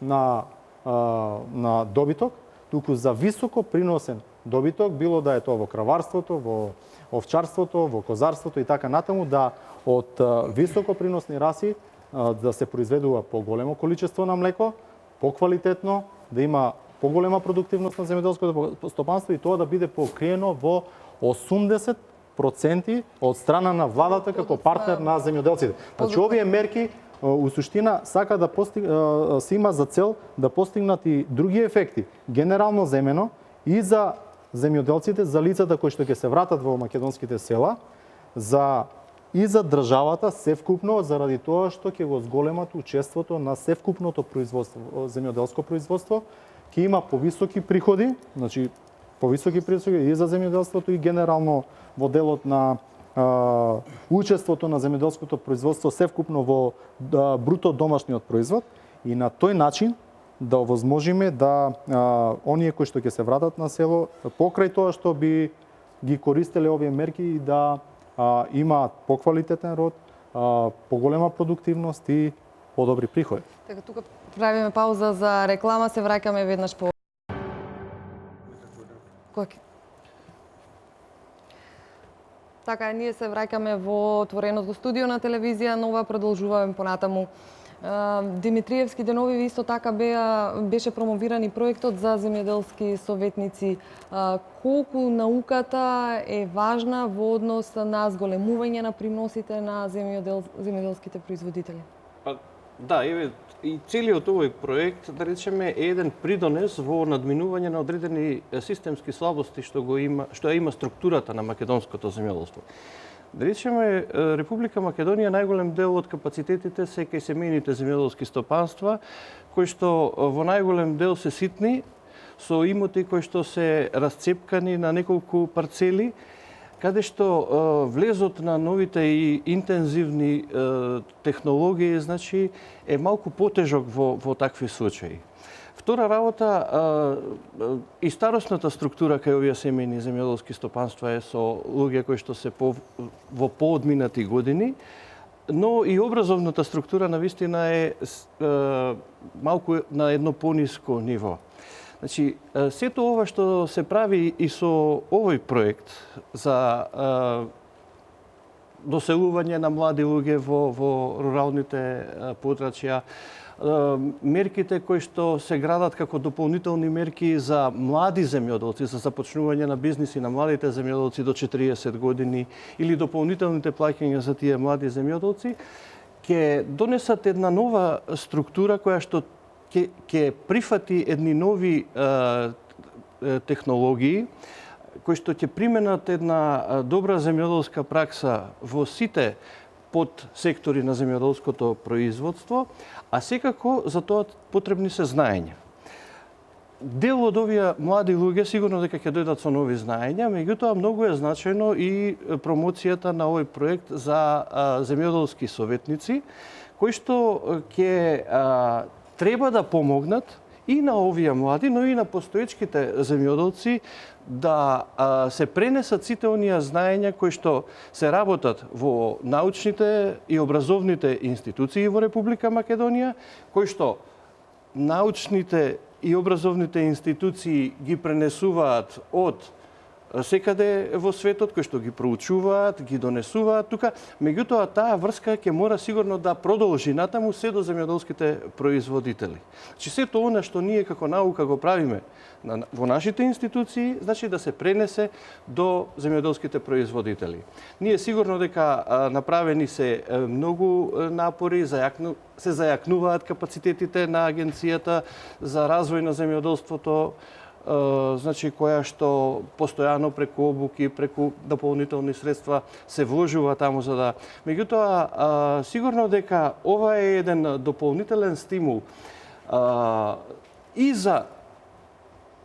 на добиток, туку за високо приносен добиток, било да е тоа во краварството, во овчарството, во козарството и така натаму, да од високо приносни раси да се произведува поголемо количество на млеко, поквалитетно, да има поголема продуктивност на земјоделското стопанство и тоа да биде покриено во 80% од страна на владата како партнер на земјоделците. Значи овие мерки у суштина сака да се има за цел да постигнат и други ефекти, генерално земено и за земјоделците, за лицата кои што ќе се вратат во македонските села, и за државата севкупно, заради тоа што ќе го зголемат учеството на севкупното производство, земјоделско производство, ќе има повисоки приходи, значи повисоки приходи и за земјоделството и генерално во делот на учеството на земјоделското производство севкупно во бруто домашниот производ, и на тој начин да овозможиме да оние кои што ќе се вратат на село покрај тоа што би ги користеле овие мерки и да имаат поквалитетен род, поголема продуктивност и подобри приходи. Така, тука правиме пауза за реклама, се враќаме веднаш по... Така, ние се враќаме во отвореното студио на телевизија Нова, продолжуваме понатаму. Димитриевски денови исто така беше промовиран и проектот за земјоделски советници. Колку науката е важна во однос на зголемување на приносите на земјоделските производители? Да, и целиот овој проект, да речеме, е еден придонес во надминување на одредени системски слабости што има структурата на македонското земјоделство. Да речеме, Република Македонија најголем дел од капацитетите се кај семејните земјоделски стопанства, кои што во најголем дел се ситни, со имоти кои што се расцепкани на неколку парцели, каде што влезот на новите и интензивни технологии, значи, е малку потежок во такви случаи. Втора работа, и старосната структура кај овие семејни земјоделски стопанства е со луѓе кои што се во поодминати години, но и образовната структура навистина е малку на едно пониско ниво. Значи, сето ова што се прави и со овој проект за доселување на млади луѓе во руралните подрачја, мерките кои што се градат како дополнителни мерки за млади земјоделци, за започнување на бизниси на младите земјоделци до 40 години или дополнителните плаќања за тие млади земјоделци, ќе донесат една нова структура која што ќе прифати едни нови технологии кои што ќе применат една добра земјоделска пракса во сите под сектори на земјоделското производство, а секако за тоа потребни се знаења. Дел од овие млади луѓе сигурно дека ќе дојдат со нови знаења, меѓутоа многу е значајно и промоцијата на овој проект за земјоделски советници, кои што ќе треба да помогнат и на овие млади, но и на постоечките земјоделци да се пренесат сите оние знаења кои што се работат во научните и образовните институции во Република Македонија, кои што научните и образовните институции ги пренесуваат од секаде во светот, кои што ги проучуваат, ги донесуваат тука, меѓутоа таа врска ќе мора сигурно да продолжи натаму се до земјоделските производители. Значи сето она што ние како наука го правиме во нашите институции, значи да се пренесе до земјоделските производители. Ние сигурно дека направени се многу напори, се зајакнуваат капацитетите на Агенцијата за развој на земјоделството, значи која што постојано преку обуки, преку дополнителни средства се вложува таму за да. Меѓутоа сигурно дека ова е еден дополнителен стимул и за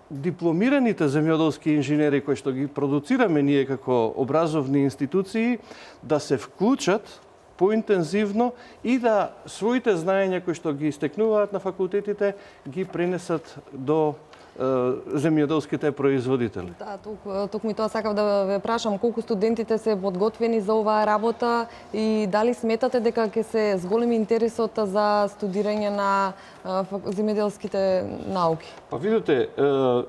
дипломираните земјоделски инженери кои што ги продуцираме ние како образовни институции да се вклучат поинтензивно и да своите знаења кои што ги истекнуваат на факултетите ги пренесат до земјоделските производители. Да, токму и тоа сакав да ве прашам, колку студентите се подготвени за оваа работа и дали сметате дека ќе се зголеми интересот за студирање на земјоделските науки? Па видите,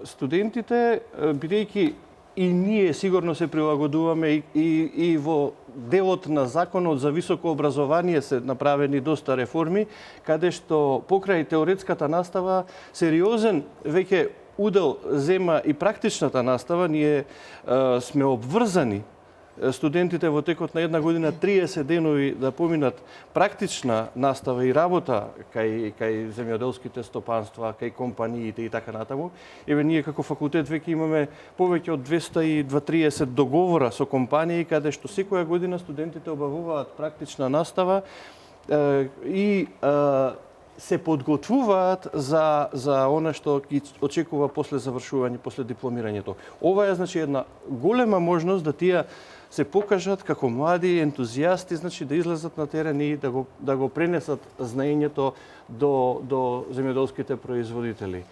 студентите, бидејќи и ние сигурно се прилагодуваме и во делот на законот за високо образование се направени доста реформи, каде што покрај теоретската настава сериозен веќе удел зема и практичната настава. Ние сме обврзани студентите во текот на една година 30 денови да поминат практична настава и работа кај земјоделските стопанства, кај компаниите и така натаму. Еве ние како факултет веќе имаме повеќе од 230 договора со компании каде што секоја година студентите обавуваат практична настава и се подготвуваат за она што ги очекува после завршување, после дипломирањето. Ова е значи една голема можност да тие се покажат како млади ентузијасти, значи да излезат на терен и да го пренесат знаењето до земјоделските производители.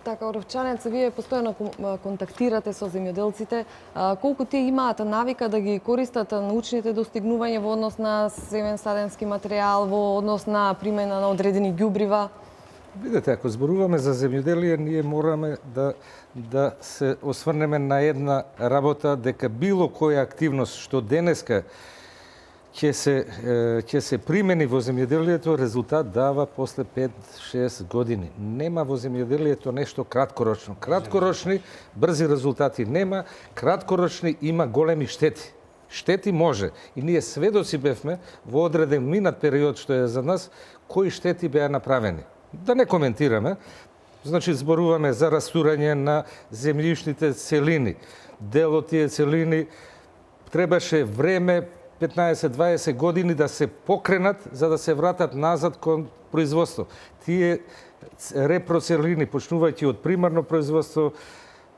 Така, Оровчанец, вие постојано контактирате со земјоделците. Колку тие имаат навика да ги користат научните достигнувања во однос на семен саденски материјал, во однос на примена на одредени ѓубрива? Видете, ако зборуваме за земјоделие, ние мораме да се осврнеме на една работа дека било која активност што денеска ќе се примени во земјоделието, резултат дава после 5-6 години. Нема во земјоделието нешто краткорочно. Краткорочни, брзи резултати нема, краткорочни има големи штети. Штети може. И ние сведоци бевме во одреден минат период што е за нас, кои штети беа направени. Да не коментираме, значи зборуваме за растурање на земјишните целини. Дел од тие целини требаше време 15-20 години да се покренат за да се вратат назад кон производство. Тие репроцелини, почнувајќи од примарно производство,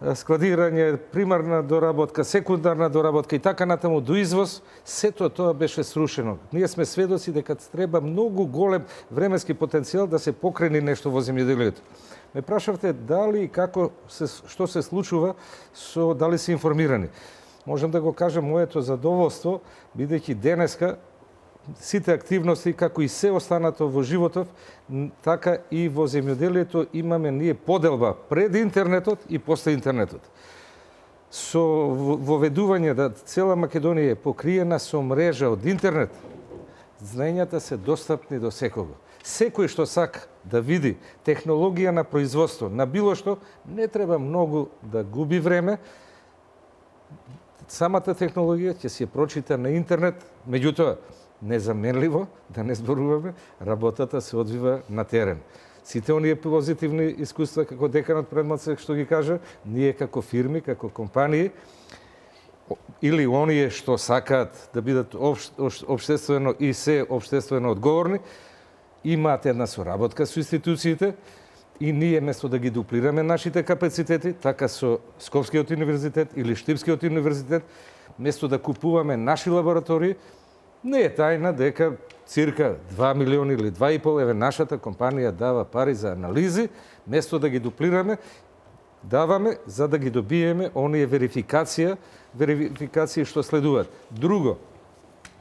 складирање, примарна доработка, секундарна доработка и така натаму до извоз, сето тоа беше срушено. Ние сме сведоци дека треба многу голем временски потенцијал да се покрени нешто во земјоделието. Ме прашавте дали и како што се случува дали се информирани. Можам да го кажам моето задоволство, бидејќи денеска сите активности, како и се останато во животот, така и во земјоделието имаме ние поделба пред интернетот и после интернетот. Со воведување да цела Македонија е покриена со мрежа од интернет, знаењата се достапни до секого. Секој што сака да види технологија на производство, на било што, не треба многу да губи време. Самата технологија ќе се прочита на интернет, меѓутоа, незаменливо, да не зборуваме, работата се одвива на терен. Сите оние позитивни искуства како деканот Предмацек што ги кажа, ние како фирми, како компании, или оние што сакаат да бидат општествено и се општествено одговорни, имаат една соработка со институциите и ние место да ги дуплираме нашите капацитети, така со Скопскиот универзитет или Штипскиот универзитет, место да купуваме наши лаборатории, не е тајна дека цирка 2 милиони или 2,5 еве нашата компанија дава пари за анализи, место да ги дуплираме, даваме за да ги добиеме оние верификации што следуваат. Друго,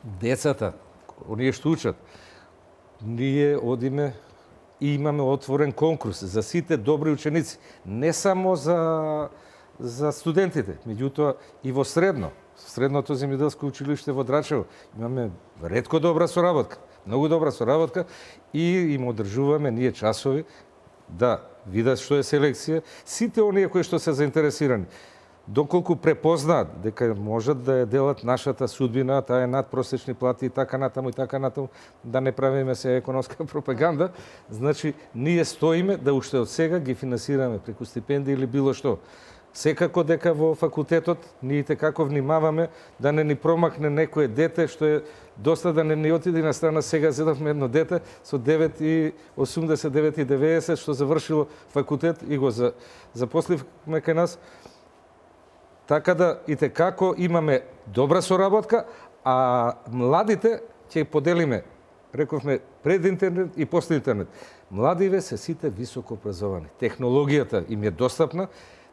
децата, оние што учат, ние одиме и имаме отворен конкурс за сите добри ученици, не само за студентите, меѓутоа и во Средното земјоделско училиште во Драчево имаме ретко добра соработка, многу добра соработка и им одржуваме ние часови да видат што е селекција, сите оние кои што се заинтересирани, доколку препознаат дека можат да ја делат нашата судбина, таа е надпросечни плати и така натаму, да не правиме се економска пропаганда, значи ние стоиме да уште од сега ги финансираме преку стипендии или било што. Секако дека во факултетот ние како внимаваме да не ни промакне некое дете што е доста да не ни отиде на страна. Сега зедавме едно дете со 9,80-9,90 што завршило факултет и го запосливме кај нас. Така да и како имаме добра соработка, а младите ќе поделиме, рековме, пред интернет и после интернет. Младиве се сите високо образовани. Технологијата им е достапна,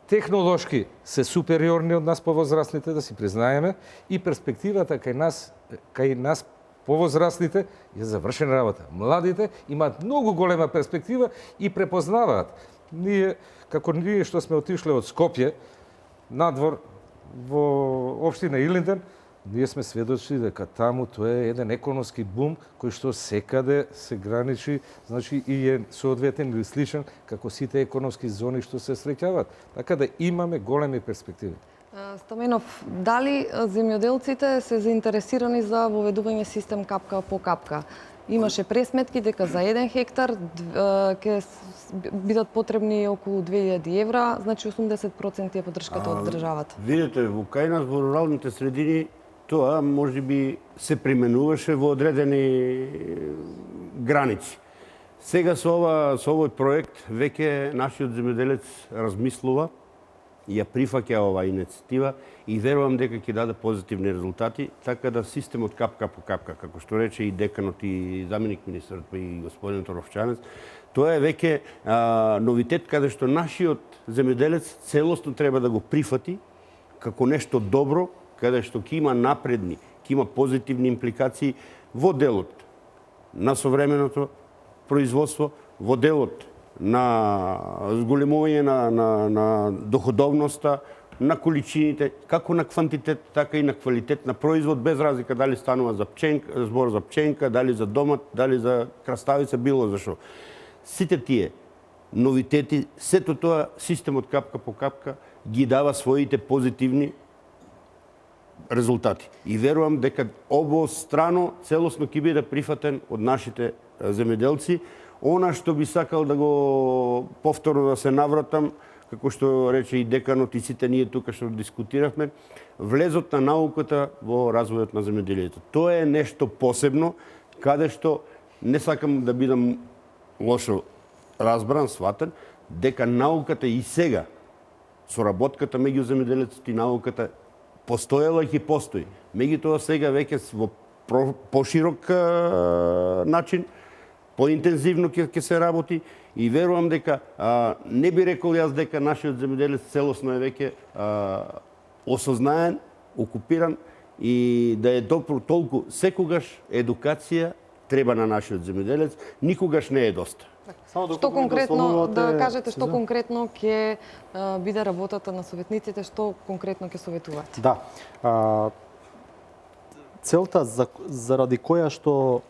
технолошки се супериорни од нас повозрастните, да си признаеме, и перспективата кај нас повозрастните е завршена работа. Младите имаат многу голема перспектива и препознаваат. Ние, како ние што сме отишле од Скопје, надвор во општина Илинден, ние сме сведочи дека таму тоа е еден економски бум кој што секаде се граничи, значи и е соодветен или сличен како сите економски зони што се среќаваат. Така да имаме големи перспективи. Стаменов, дали земјоделците се заинтересирани за воведување систем капка по капка? Имаше пресметки дека за 1 хектар ќе бидат потребни околу 2000 евра, значи 80% е поддршката од државата. Видете, во кај нас во руралните средини тоа може би се применуваше во одредени граници. Сега со овој проект веќе нашиот земјоделец размислува и ја прифаќа оваа иницијатива и верувам дека ќе даде позитивни резултати, така да системот капка по капка, како што рече и деканот и заменик министерот и господинот Ровчанец, тоа е веќе новитет каде што нашиот земјоделец целосно треба да го прифати како нешто добро, каде што ќе има напредни, ќе има позитивни импликации во делот на современото производство, во делот на зголемување на доходовноста, на количините, како на квантитет, така и на квалитет на производ, без разлика дали станува за пченка, збор за пченка, дали за домат, дали за краставица, било за што. Сите тие новитети, сето тоа системот капка по капка ги дава своите позитивни резултати. И верувам дека обострано целосно ќе биде прифатен од нашите земјоделци. Она што би сакал да го повторно да се навратам, како што рече и деканот и сите ние тука што дискутиравме, влезот на науката во развојот на земјоделието. Тоа е нешто посебно, каде што не сакам да бидам лошо разбран, сватен, дека науката и сега, соработката меѓу земјоделецот и науката, постоела и постои. Меѓутоа сега веќе во поширок начин, поинтензивно ќе се работи и верувам дека не би рекол јас дека нашиот земјоделец целосно е веќе осознаен, окупиран и да е добро толку. Секогаш едукација треба на нашиот земјоделец, никогаш не е доста. Што конкретно, да кажете што конкретно ќе биде работата на советниците, што конкретно ќе советуваат? Да. Целта заради која што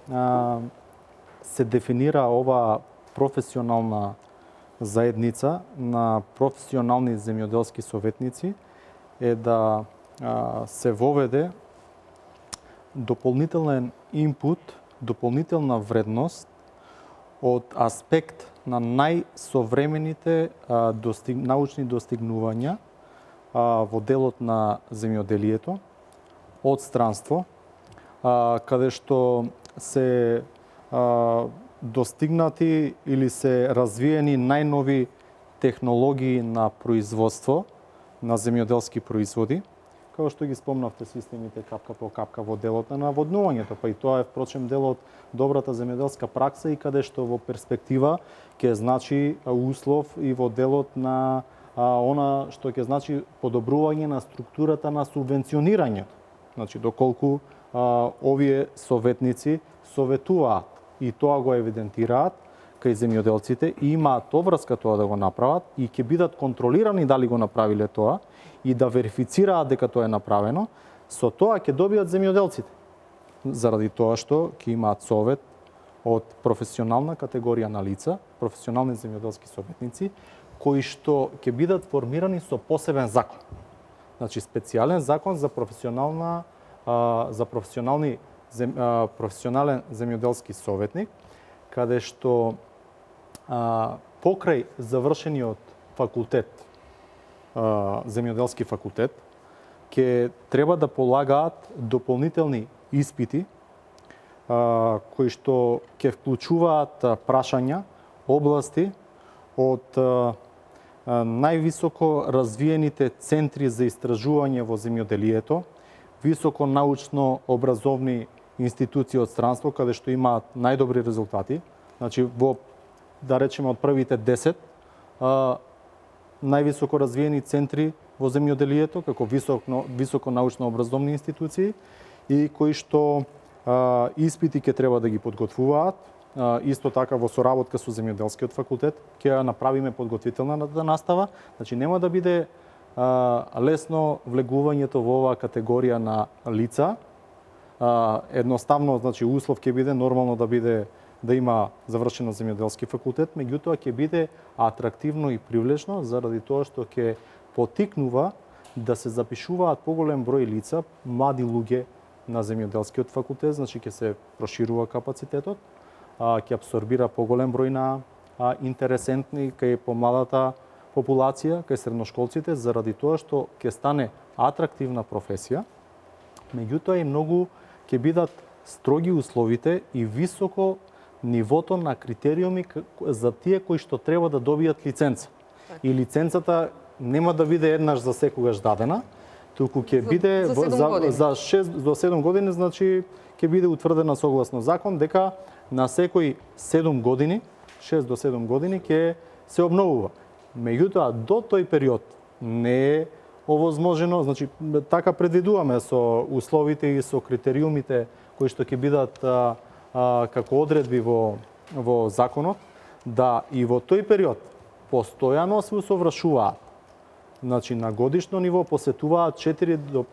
се дефинира ова професионална заедница на професионални земјоделски советници е да се воведе дополнителен инпут, дополнителна вредност од аспект на најсовремените научни достигнувања во делот на земјоделието од странство, каде што се достигнати или се развиени најнови технологии на производство на земјоделски производи, како што ги спомнавте системите капка по капка во делот на наводнувањето, па и тоа е впрочем дел од добрата земјоделска пракса и каде што во перспектива ќе значи услов и во делот на она што ќе значи подобрување на структурата на субвенционирањето. Значи доколку овие советници советуваат и тоа го евидентираат кај земјоделците и имаат обврска тоа да го направат и ќе бидат контролирани дали го направиле тоа и да верифицираат дека тоа е направено, со тоа ќе добијат земјоделците. Заради тоа што ќе имаат совет од професионална категорија на лица, професионални земјоделски советници, кои што ќе бидат формирани со посебен закон. Значи специјален закон за професионален земјоделски советник, каде што покрај завршениот факултет, земјоделски факултет, ќе треба да полагаат дополнителни испити кои што ќе вклучуваат прашања, области од највисоко развиените центри за истражување во земјоделието, високо научно образовни институции од странство каде што имаат најдобри резултати, значи во да речеме од првите 10 највисоко развиени центри во земјоделието како високо научно образовни институции и кои што испити ќе треба да ги подготвуваат. Исто така во соработка со земјоделскиот факултет ќе ја направиме подготвителната настава, значи нема да биде лесно влегувањето во оваа категорија на лица. Едноставно, значи услов ќе биде нормално да има завршено земјоделски факултет, меѓутоа ќе биде атрактивно и привлечно заради тоа што ќе потикнува да се запишуваат поголем број лица, млади луѓе на земјоделскиот факултет, значи ќе се проширува капацитетот, ќе абсорбира поголем број на интересентни кај помладата популација, кај средношколците, заради тоа што ќе стане атрактивна професија, меѓутоа и многу ќе бидат строги условите и високо нивото на критериуми за тие кои што треба да добијат лиценца. И лиценцата нема да биде еднаш за секогаш дадена, туку ќе биде за 6 до 7 години, значи ќе биде утврдена согласно закон дека на секои 7 години, 6 до 7 години ќе се обновува. Меѓутоа до тој период не е овозможено, значи така предвидуваме со условите и со критериумите кои што ќе бидат како одредби во законот, да и во тој период постојано се усовршуваат. Значи на годишно ниво посетуваат 4 до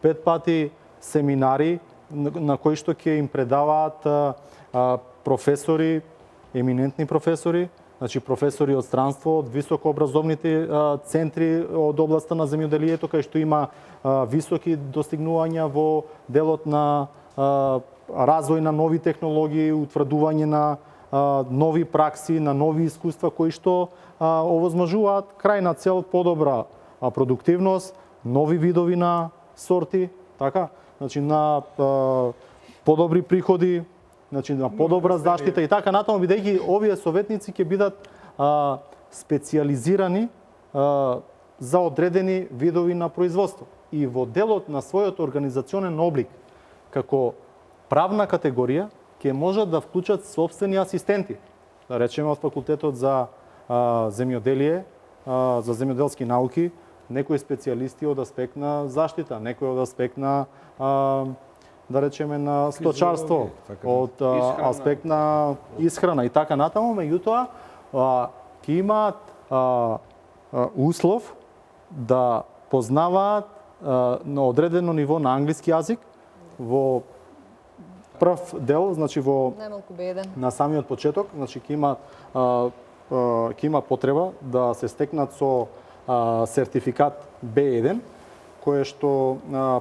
5 пати семинари на кои што ќе им предаваат професори, еминентни професори, значи професори од странство, од високообразовните центри од областа на земјоделието, кај што има високи достигнувања во делот на развој на нови технологии, утврдување на нови пракси, на нови искуства кои што овозможуваат крајна цел подобра продуктивност, нови видови на сорти, така, значи на подобри приходи, значи на подобра заштита и така натаму, бидејќи овие советници ќе бидат специјализирани за одредени видови на производство. И во делот на својот организационен облик, како правна категорија, ќе можат да вклучат собствени асистенти. Да речеме од факултетот за земјоделие, за земјоделски науки, некои специјалисти од аспект на заштита, некои од аспект на да речеме на сточарство, од аспект на исхрана и така натаму, меѓутоа ќе имаат услов да познаваат на одредено ниво на англиски јазик во прв дел, значи во на самиот почеток, значи ќе има потреба да се стекнат со сертификат B1, кое што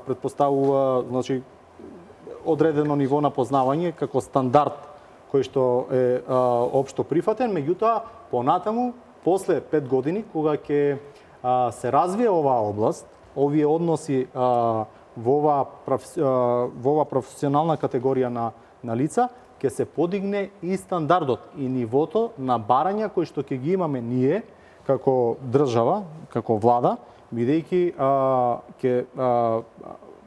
предпоставува, значи одредено ниво на познавање како стандард кој што е општо прифатен, меѓутоа понатаму после 5 години кога ќе се развие оваа област, овие односи во оваа професионална категорија на лица, ќе се подигне и стандардот и нивото на барања кои што ќе ги имаме ние како држава, како влада, бидејќи ќе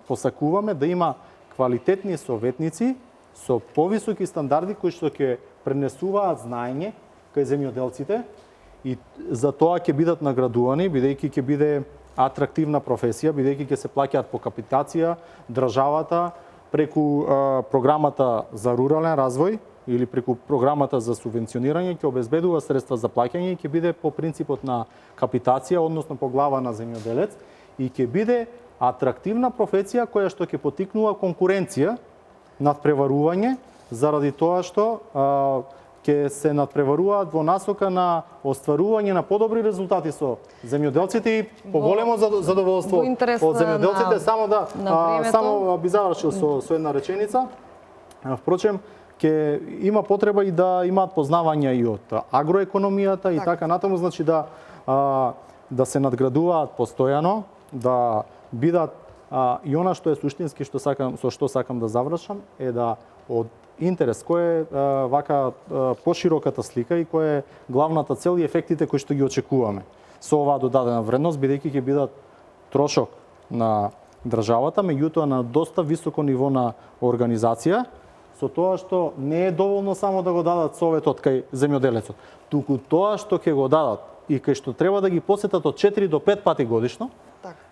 посакуваме да има квалитетни советници со повисоки стандарди кои што ќе пренесуваат знаење кај земјоделците и за тоа ќе бидат наградувани, бидејќи ќе биде атрактивна професија, бидејќи ќе се плаќаат по капитација, државата преку програмата за рурален развој или преку програмата за субвенционирање ќе обезбедува средства за плаќање и ќе биде по принципот на капитација, односно по глава на земјоделец и ќе биде атрактивна професија која што ќе потикнува конкуренција, надпреварување, заради тоа што ќе се надпреваруваат во насока на остварување на подобри резултати со земјоделците и поголемо задоволство од земјоделците. Само би завршил со една реченица. Впрочем, ќе има потреба и да имаат познавања и од агроекономијата и така натаму, значи да се надградуваат постојано, да бидат и она што е суштински со што сакам да завршам е да од интерес кој е вака пошироката слика и кој е главната цел и ефектите кои што ги очекуваме со оваа додадена вредност, бидејќи ќе бидат трошок на државата, меѓутоа на доста високо ниво на организација, со тоа што не е доволно само да го дадат советот кај земјоделецот, туку тоа што ќе го дадат и кај што треба да ги посетат од 4 до 5 пати годишно,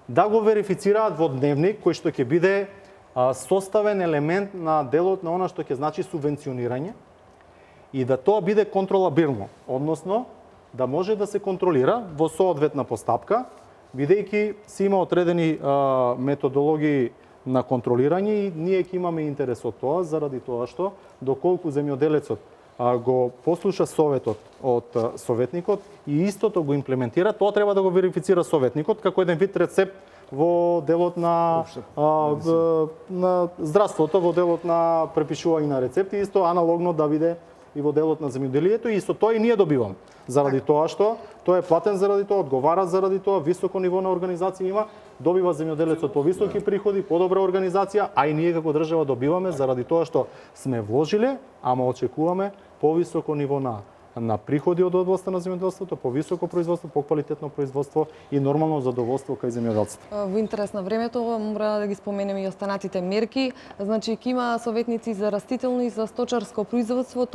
да го верифицираат во дневник кој што ќе биде составен елемент на делот на она што ќе значи субвенционирање и да тоа биде контролабилно, односно да може да се контролира во соодветна постапка, бидејќи се има одредени методологии на контролирање и ние ќе имаме интерес од тоа, заради тоа што доколку земјоделецот го послуша советот од советникот и истото го имплементира, тоа треба да го верифицира советникот како еден вид рецепт во делот на здравството, во делот на препишување на рецепти, исто аналогно да биде и во делот на земјоделието и со тоа и ние добиваме. Заради тоа што тој е платен заради тоа, одговара заради тоа, високо ниво на организација има, добива земјоделецот повисоки приходи, подобра организација, а и ние како држава добиваме заради тоа што сме вложиле, ама очекуваме повисоко ниво на приходи од областта на земјоделството, повисоко производство, поквалитетно производство и нормално задоволство кај земјоделците. Во интерес на времето мора да ги споменеме и останатите мерки. Значи ќе има советници за растително и за сточарско производство,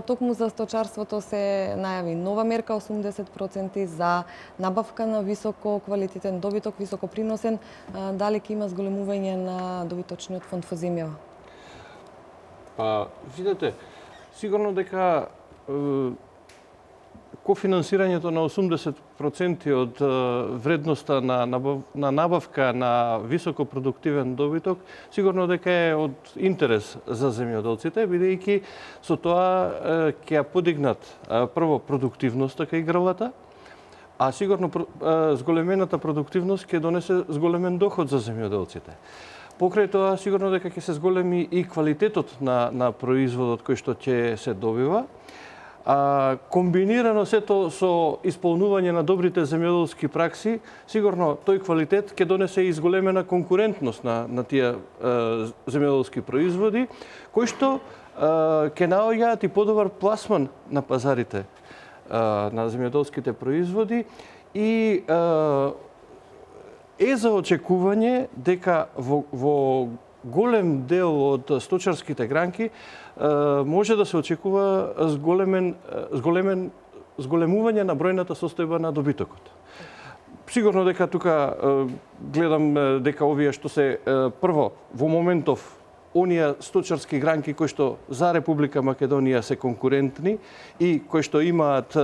токму за сточарството се најави нова мерка 80% за набавка на високо квалитетен добиток, високо приносен. Дали ќе има зголемување на добиточниот фонд во земјава? Видете, сигурно дека кофинансирањето на 80% од вредноста на набавка на високопродуктивен добиток сигурно дека е од интерес за земјоделците, бидејќи со тоа ќе ја подигнат прво продуктивноста кај грвата, а сигурно зголемената продуктивност ќе донесе зголемен доход за земјоделците. Покрај тоа сигурно дека ќе се зголеми и квалитетот на производот кој што ќе се добива. Комбинирано сето со исполнување на добрите земјоделски пракси, сигурно тој квалитет ќе донесе и зголемена конкурентност на тие земјоделски производи, кои што ќе наоѓаат и подобар пласман на пазарите на земјоделските производи и е за очекување дека во голем дел од сточарските гранки може да се очекува зголемување на бројната состојба на добитокот. Сигурно дека тука гледам дека овие што се прво во моментов оние сточарски гранки кои што за Република Македонија се конкурентни и кои што имаат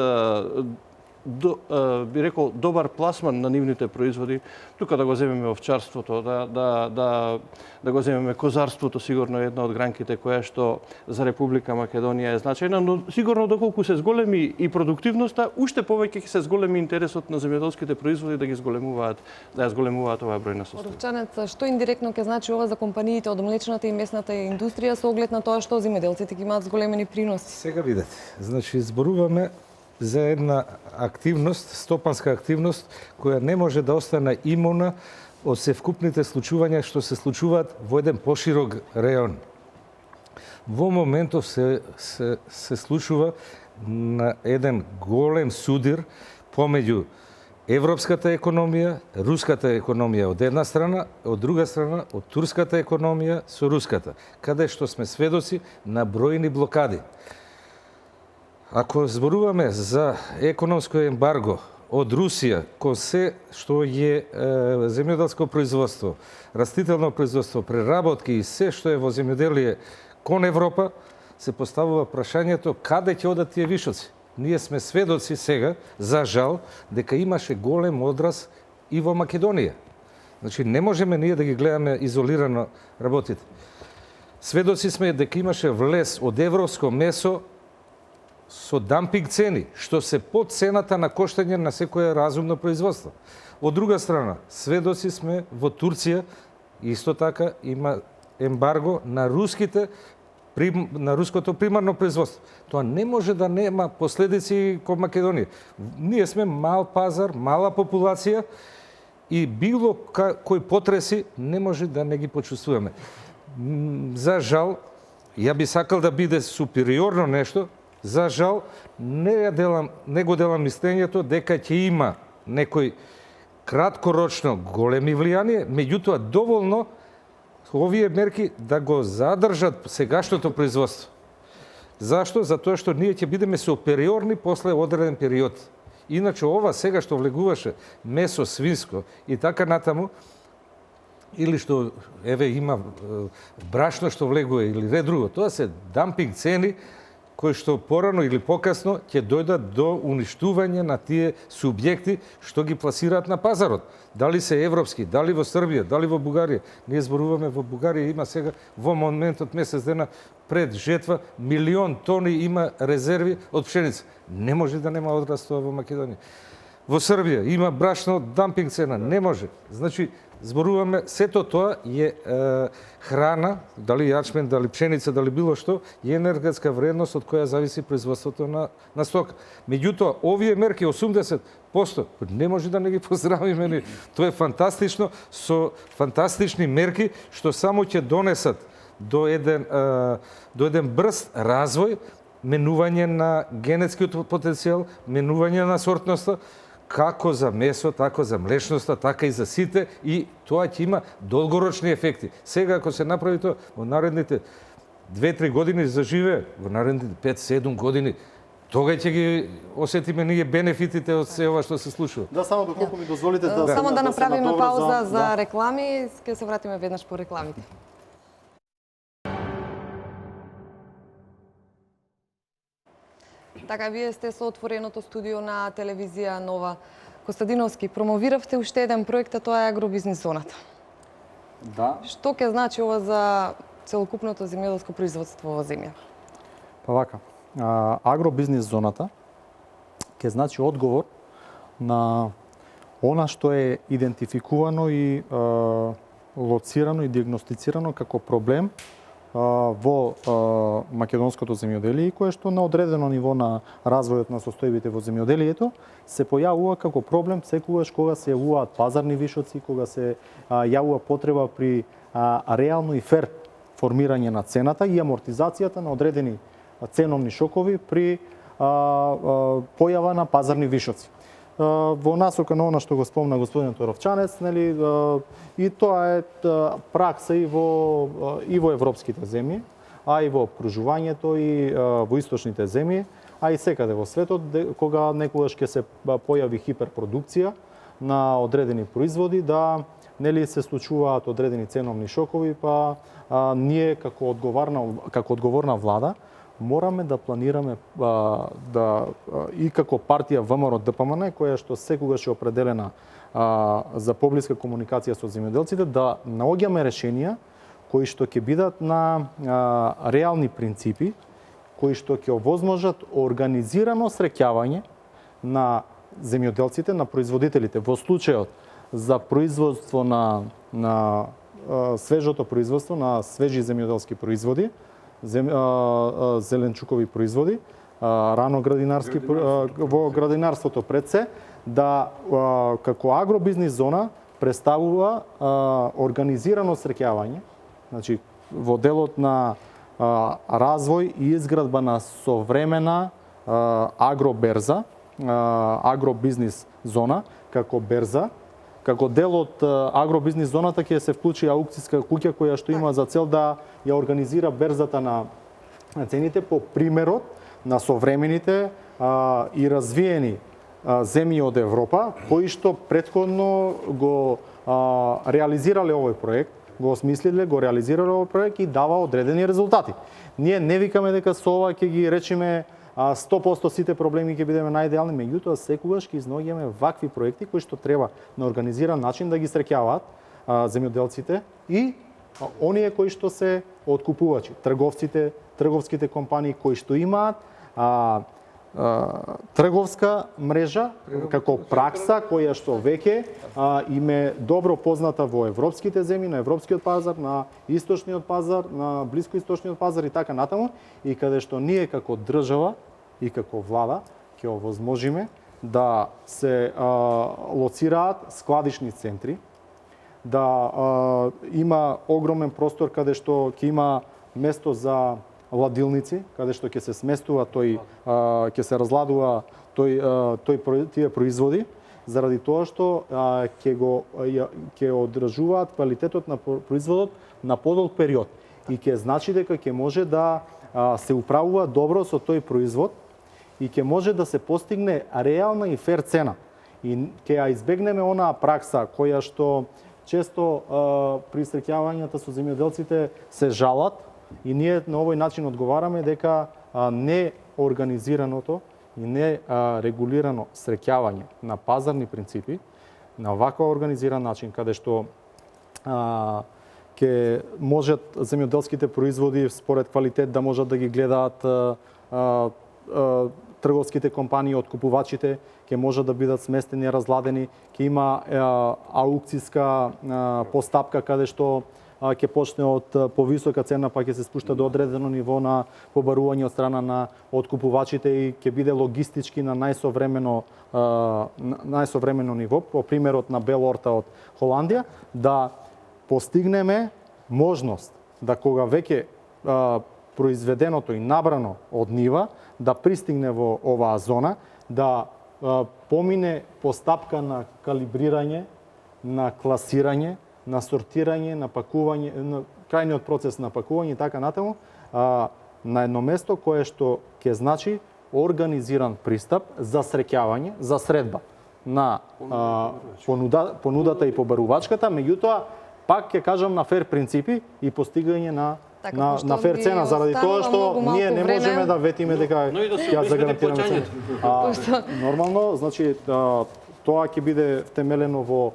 би рекол, добар пласман на нивните производи. Тука да го земеме овчарството, да го земеме козарството, сигурно е една од гранките која што за Република Македонија е значајна, но сигурно доколку се зголеми и продуктивноста, уште повеќе ќе се зголеми интересот на земјоделските производи да ги зголемуваат, да ја зголемуваат оваа бројна состојба. Оровчанец, што индиректно ќе значи ова за компаниите од млечната и месната индустрија со оглед на тоа што земјоделците ќе имаат зголемени приноси? Сега видете, значи зборуваме за една активност, стопанска активност, која не може да остане имуна од севкупните случувања што се случуваат во еден поширок реон. Во моментов се случува на еден голем судир помеѓу европската економија, руската економија од една страна, од друга страна од турската економија со руската, каде што сме сведоци на бројни блокади. Ако зборуваме за економско ембарго од Русија кон се што е земјоделско производство, растително производство, преработки и се што е во земјоделие кон Европа, се поставува прашањето каде ќе одат тие вишоци. Ние сме сведоци сега, за жал, дека имаше голем одраз и во Македонија. Значи, не можеме ние да ги гледаме изолирано работите. Сведоци сме дека имаше влез од европско месо со дампинг цени, што се под цената на коштање на секое разумно производство. Од друга страна, сведоци сме во Турција, исто така има ембарго на руското примарно производство. Тоа не може да нема последици кон Македонија. Ние сме мал пазар, мала популација и било кој потреси не може да не ги почувствуваме. За жал, ја би сакал да биде супериорно нешто. За жал, не го делам мислењето дека ќе има некој краткорочно големи влијание, меѓутоа доволно овие мерки да го задржат сегашното производство. Зашто? Затоа што ние ќе бидеме супериорни после одреден период. Иначе ова сега што влегуваше месо свинско и така натаму, или што еве има брашно што влегува или ред друго, тоа се дампинг цени кои што порано или покасно ќе дојдат до уништување на тие субјекти што ги пласираат на пазарот. Дали се европски, дали во Србија, дали во Бугарија. Ние зборуваме во Бугарија има сега во моментот месец дена пред жетва 1.000.000 тони има резерви од пшеница. Не може да нема одраз тоа во Македонија. Во Србија има брашно дампинг цена, не може. Значи зборуваме сето тоа е храна, дали јачмен, дали пшеница, дали било што, е енергетска вредност од која зависи производството на стока. Меѓутоа, овие мерки 80% не може да не ги поздравиме. Тоа е фантастично, со фантастични мерки што само ќе донесат до еден брз развој, менување на генетскиот потенцијал, менување на сортноста, како за месо, така за млечноста, така и за сите, и тоа ќе има долгорочни ефекти. Сега, ако се направи тоа, во наредните 2-3 години заживее, во наредните 5-7 години, тога ќе ги осетиме ние бенефитите од се ова што се случува. Да, само доколку ми дозволите само да направиме пауза за реклами, ќе се вратиме веднаш по рекламите. Така, вие сте со отвореното студио на телевизија Нова. Костадиновски, промовиравте уште еден проект, а тоа е агробизнис зоната. Да. Што ќе значи ова за целокупното земјоделско производство во земја? Па вака, агробизнис зоната ќе значи одговор на она што е идентификувано и лоцирано и диагностицирано како проблем во македонското земјоделие, кое што на одредено ниво на развојот на состојбите во земјоделието се појавува како проблем секогаш кога се јавуваат пазарни вишоци, кога се јавува потреба при реално и фер формирање на цената и амортизацијата на одредени ценовни шокови при појава на пазарни вишоци. Во насока на она што го спомна господинот Оровчанец, нели, и тоа е пракса и во европските земји, а и во окружувањето и во источните земји, а и секаде во светот, кога некогаш ќе се појави хиперпродукција на одредени производи, да нели се случуваат одредени ценовни шокови, па ние како одговорна влада мораме да планираме и како партија ВМРО ДПМН, која што секогаш е определена за поблиска комуникација со земјоделците, да наоѓаме решенија кои што ќе бидат на реални принципи, кои што ќе овозможат организирано среќавање на земјоделците, на производителите. Во случајот за производство на свежото производство на свежи земјоделски производи, зеленчукови производи, рано градинарски во градинарството пред се, да како агробизнис зона представува организирано среќавање, значи во делот на развој и изградба на современа агроберза, агробизнис зона како берза, како дел од агробизнис зоната ќе се вклучи аукцијска куќа која што има за цел да ја организира берзата на цените по примерот на современите и развиени земји од Европа, кои што претходно го реализирале овој проект, го осмислиле, го реализирале овој проект и дава одредени резултати. Ние не викаме дека со ова ќе ги речеме 100% сите проблеми ќе бидеме најидеални, меѓутоа секогаш ќе изнаоѓаме вакви проекти кои што треба на организиран начин да ги среќаваат земјоделците и оние кои што се откупувачи, трговските компании кои што имаат трговска мрежа како пракса која што веќе им е добро позната во европските земји, на европскиот пазар, на источниот пазар, на блискоисточниот пазар и така натаму, и каде што ние како држава и како влада ќе овозможиме да се лоцираат складишни центри, да има огромен простор каде што ќе има место за ладилници, каде што ќе се сместува ќе се разладува тие производи, заради тоа што ќе одржуваат квалитетот на производот на подолг период и ќе значи дека ќе може да се управува добро со тој производ и ќе може да се постигне реална и фер цена. И ќе ја избегнеме онаа пракса која што често при среќавањата со земјоделците се жалат и ние на овој начин одговараме дека не организираното и не регулирано среќавање на пазарни принципи, на ваков организиран начин, каде што ќе можат земјоделските производи според квалитет да можат да ги гледаат трговските компании, откупувачите, ќе можат да бидат сместени, разладени, ќе има аукцијска постапка каде што ќе почне од повисока цена, па ќе се спушта до одредено ниво на побарување од страна на откупувачите и ќе биде логистички на најсовремено ниво, по примерот на Белорта од Холандија, да постигнеме можност да кога веќе произведеното и набрано од нива, да пристигне во оваа зона, да помине постапка на калибрирање, на класирање, на сортирање, на пакување, на крајниот процес на пакување и така натаму, на едно место кое што ќе значи организиран пристап за среќавање, за средба на понудата и побарувачката, меѓутоа пак ќе кажам на фер принципи и постигање на фер цена, заради тоа што ние не можеме да ветиме дека ќе загарантираме цена. Нормално, значи тоа ќе биде втемелено во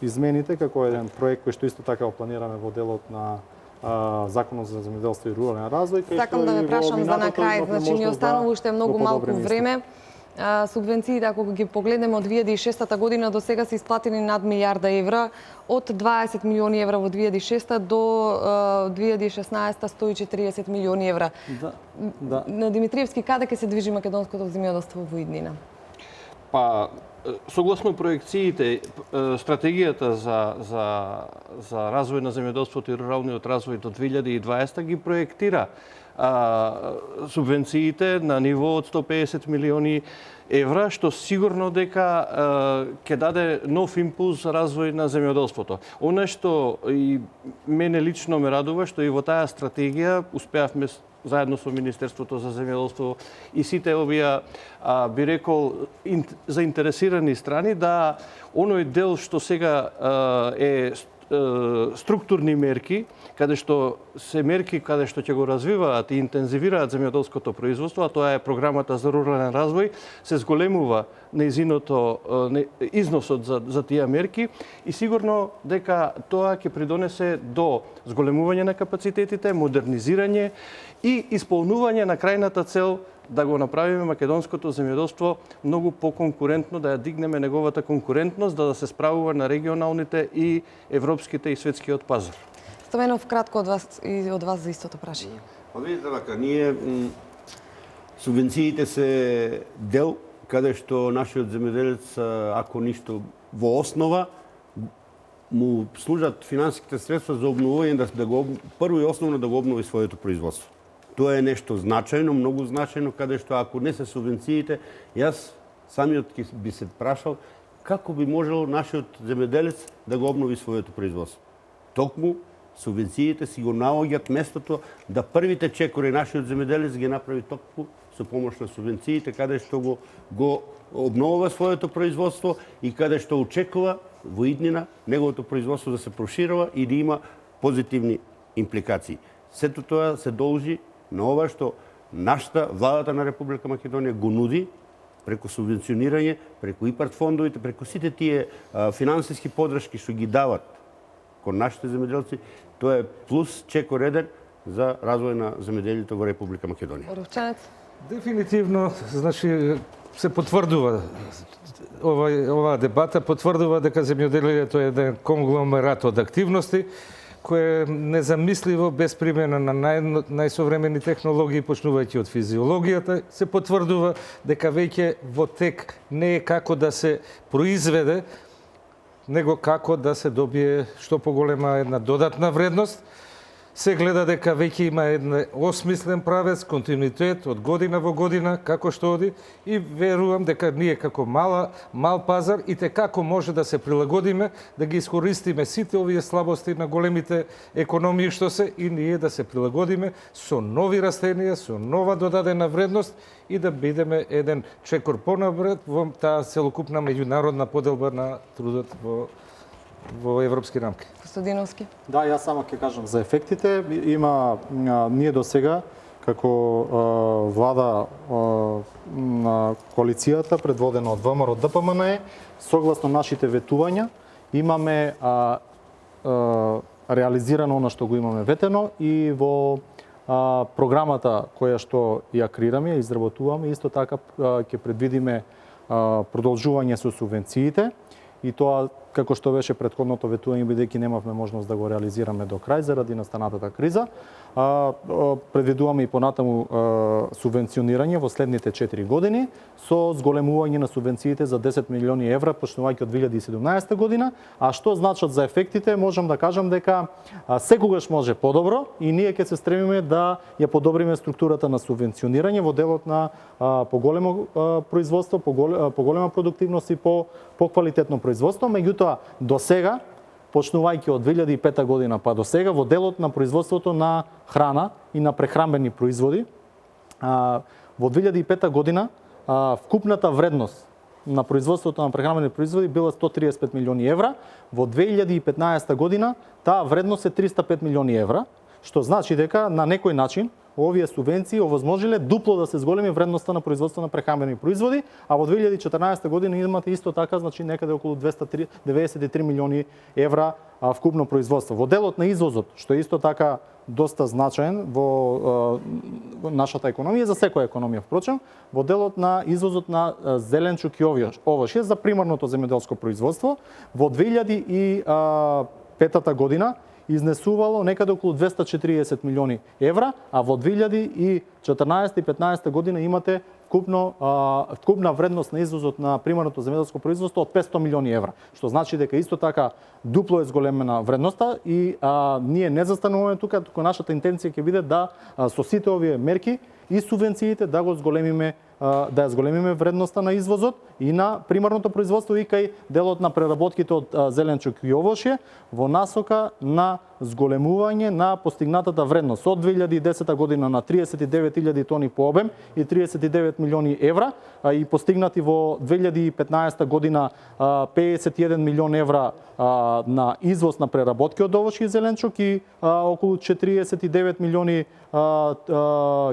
измените како еден проект кој што исто така го планираме во делот на Законот за земјоделство и рурален развој. Сакам да ве прашам за на крај, значи ни останува уште многу малку време. Субвенциите, ако ги погледнеме од 2006 година до сега се исплатени над милиарда евра, од 20 милиони евра во 2006 до 2016 140 милиони евра. Да. На Димитриевски, каде ќе се движи македонското земјоделство во иднина? Па, согласно проекциите, стратегијата за развој на земјоделството и руралниот развој до 2020 ги проектира субвенциите на ниво од 150 милиони евра, што сигурно дека ќе даде нов импулс за развој на земјоделството. Она што и мене лично ме радува, што и во таа стратегија успеавме заедно со Министерството за земјоделство и сите овие, би рекол, заинтересирани страни, да оној дел што сега е структурни мерки, каде што се мерки каде што ќе го развиваат и интензивираат земјоделското производство, а тоа е програмата за рурален развој, се зголемува износот за тие мерки и сигурно дека тоа ќе придонесе до зголемување на капацитетите, модернизирање и исполнување на крајната цел да го направиме македонското земјоделство многу поконкурентно, да ја дигнеме неговата конкурентност, да се справува на регионалните и европските и светскиот пазар. Стоменов, кратко од вас и од вас за истото прашање. Па видите вака, ние субвенциите се дел каде што нашиот земјоделец, ако ништо во основа, му служат финансиските средства за обновување, прво и основно да го обнови своето производство. Тоа е нешто значајно, многу значајно, каде што ако не се субвенциите, јас самиот би се прашал како би можел нашиот земјоделец да го обнови своето производство. Токму субвенциите си го наоѓаат местото да првите чекори нашиот земјоделец ги направи токму со помош на субвенциите, каде што го обновува своето производство и каде што очекува во иднина неговото производство да се проширува и да има позитивни импликации. Сето тоа се должи на ова што нашата владата на Република Македонија го нуди преку субвенционирање, преку ИПАРД фондовите, преку сите тие финансиски подршки што ги дават кон нашите земјоделци, тоа е плюс чекор еден за развој на земјоделието во Република Македонија. Оровчанец? Дефинитивно, значи, се потврдува оваа дебата, потврдува дека земјоделието е еден конгломерат од активности, кој е незамисливо без примена на најсовремени технологии, почнувајќи од физиологијата, се потврдува дека веќе во тек не е како да се произведе, него како да се добие што поголема една додатна вредност. Се гледа дека веќе има еден осмислен правец, континуитет од година во година, како што оди, и верувам дека ние како мал пазар и како може да се прилагодиме, да ги искористиме сите овие слабости на големите економии што се и ние да се прилагодиме со нови растенија, со нова додадена вредност и да бидеме еден чекор понапред во таа целокупна меѓународна поделба на трудот во европски рамки. Костадиновски? Да, јас само ќе кажам за ефектите. Ние до сега, како влада на коалицијата, предводена од ВМРО ДПМНЕ, согласно нашите ветувања, имаме реализирано она што го имаме ветено и во програмата која што ја креираме, ја изработуваме, исто така ќе предвидиме продолжување со субвенциите и тоа како што беше претходното ветување, бидејќи немавме можност да го реализираме до крај заради настанатата криза. Предвидуваме и понатаму субвенционирање во следните 4 години со зголемување на субвенциите за 10 милиони евра почнувајќи од 2017 година, а што значат за ефектите, можам да кажам дека секогаш може подобро и ние ќе се стремиме да ја подобриме структурата на субвенционирање во делот на поголемо производство, поголема продуктивност и поквалитетно производство. Меѓутоа, до сега, почнувајќи од 2005 година па до сега, во делот на производството на храна и на прехранбени производи, во 2005 година вкупната вредност на производството на прехранбени производи била 135 милиони евра, во 2015 година таа вредност е 305 милиони евра, што значи дека на некој начин овие субвенции овозможиле дупло да се зголеми вредноста на производство на прехранбени производи, а во 2014 година имате исто така, значи некаде околу 293 милиони евра вкупно производство. Во делот на извозот, што е исто така доста значаен во нашата економија, за секоја економија впрочем, во делот на извозот на зеленчук и овошје за примарното земјоделско производство, во 2005 година изнесувало некаде околу 240 милиони евра, а во 2014 и 2015 година имате вкупна вредност на извозот на примарното земјоделско производство од 500 милиони евра, што значи дека исто така дупло е зголемена вредноста и ние не застануваме тука, туку нашата интенција ќе биде да со сите овие мерки и субвенциите да го зголемиме да ја зголемиме вредноста на извозот и на примарното производство и кај делот на преработките од зеленчук и овошје во насока на зголемување на постигнатата вредност од 2010 година на 39.000 тони по обем и 39 милиони евра и постигнати во 2015 година 51 милион евра на извоз на преработки од овошје и зеленчук и околу 49 милиони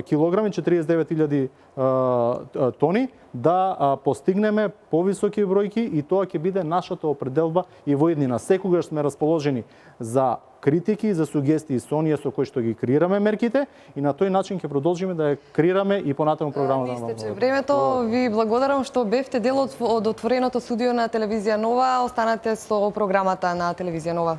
килограми, 49.000 тони, да постигнеме повисоки бројки и тоа ќе биде нашата определба и во иднина. Секогаш сме расположени за критики, за сугестии со оние со кои што ги креираме мерките и на тој начин ќе продолжиме да ја креираме и понатаму програмата на Истече времето, ви благодарам што бевте дел од отвореното студио на телевизија Нова. Останете со програмата на телевизија Нова.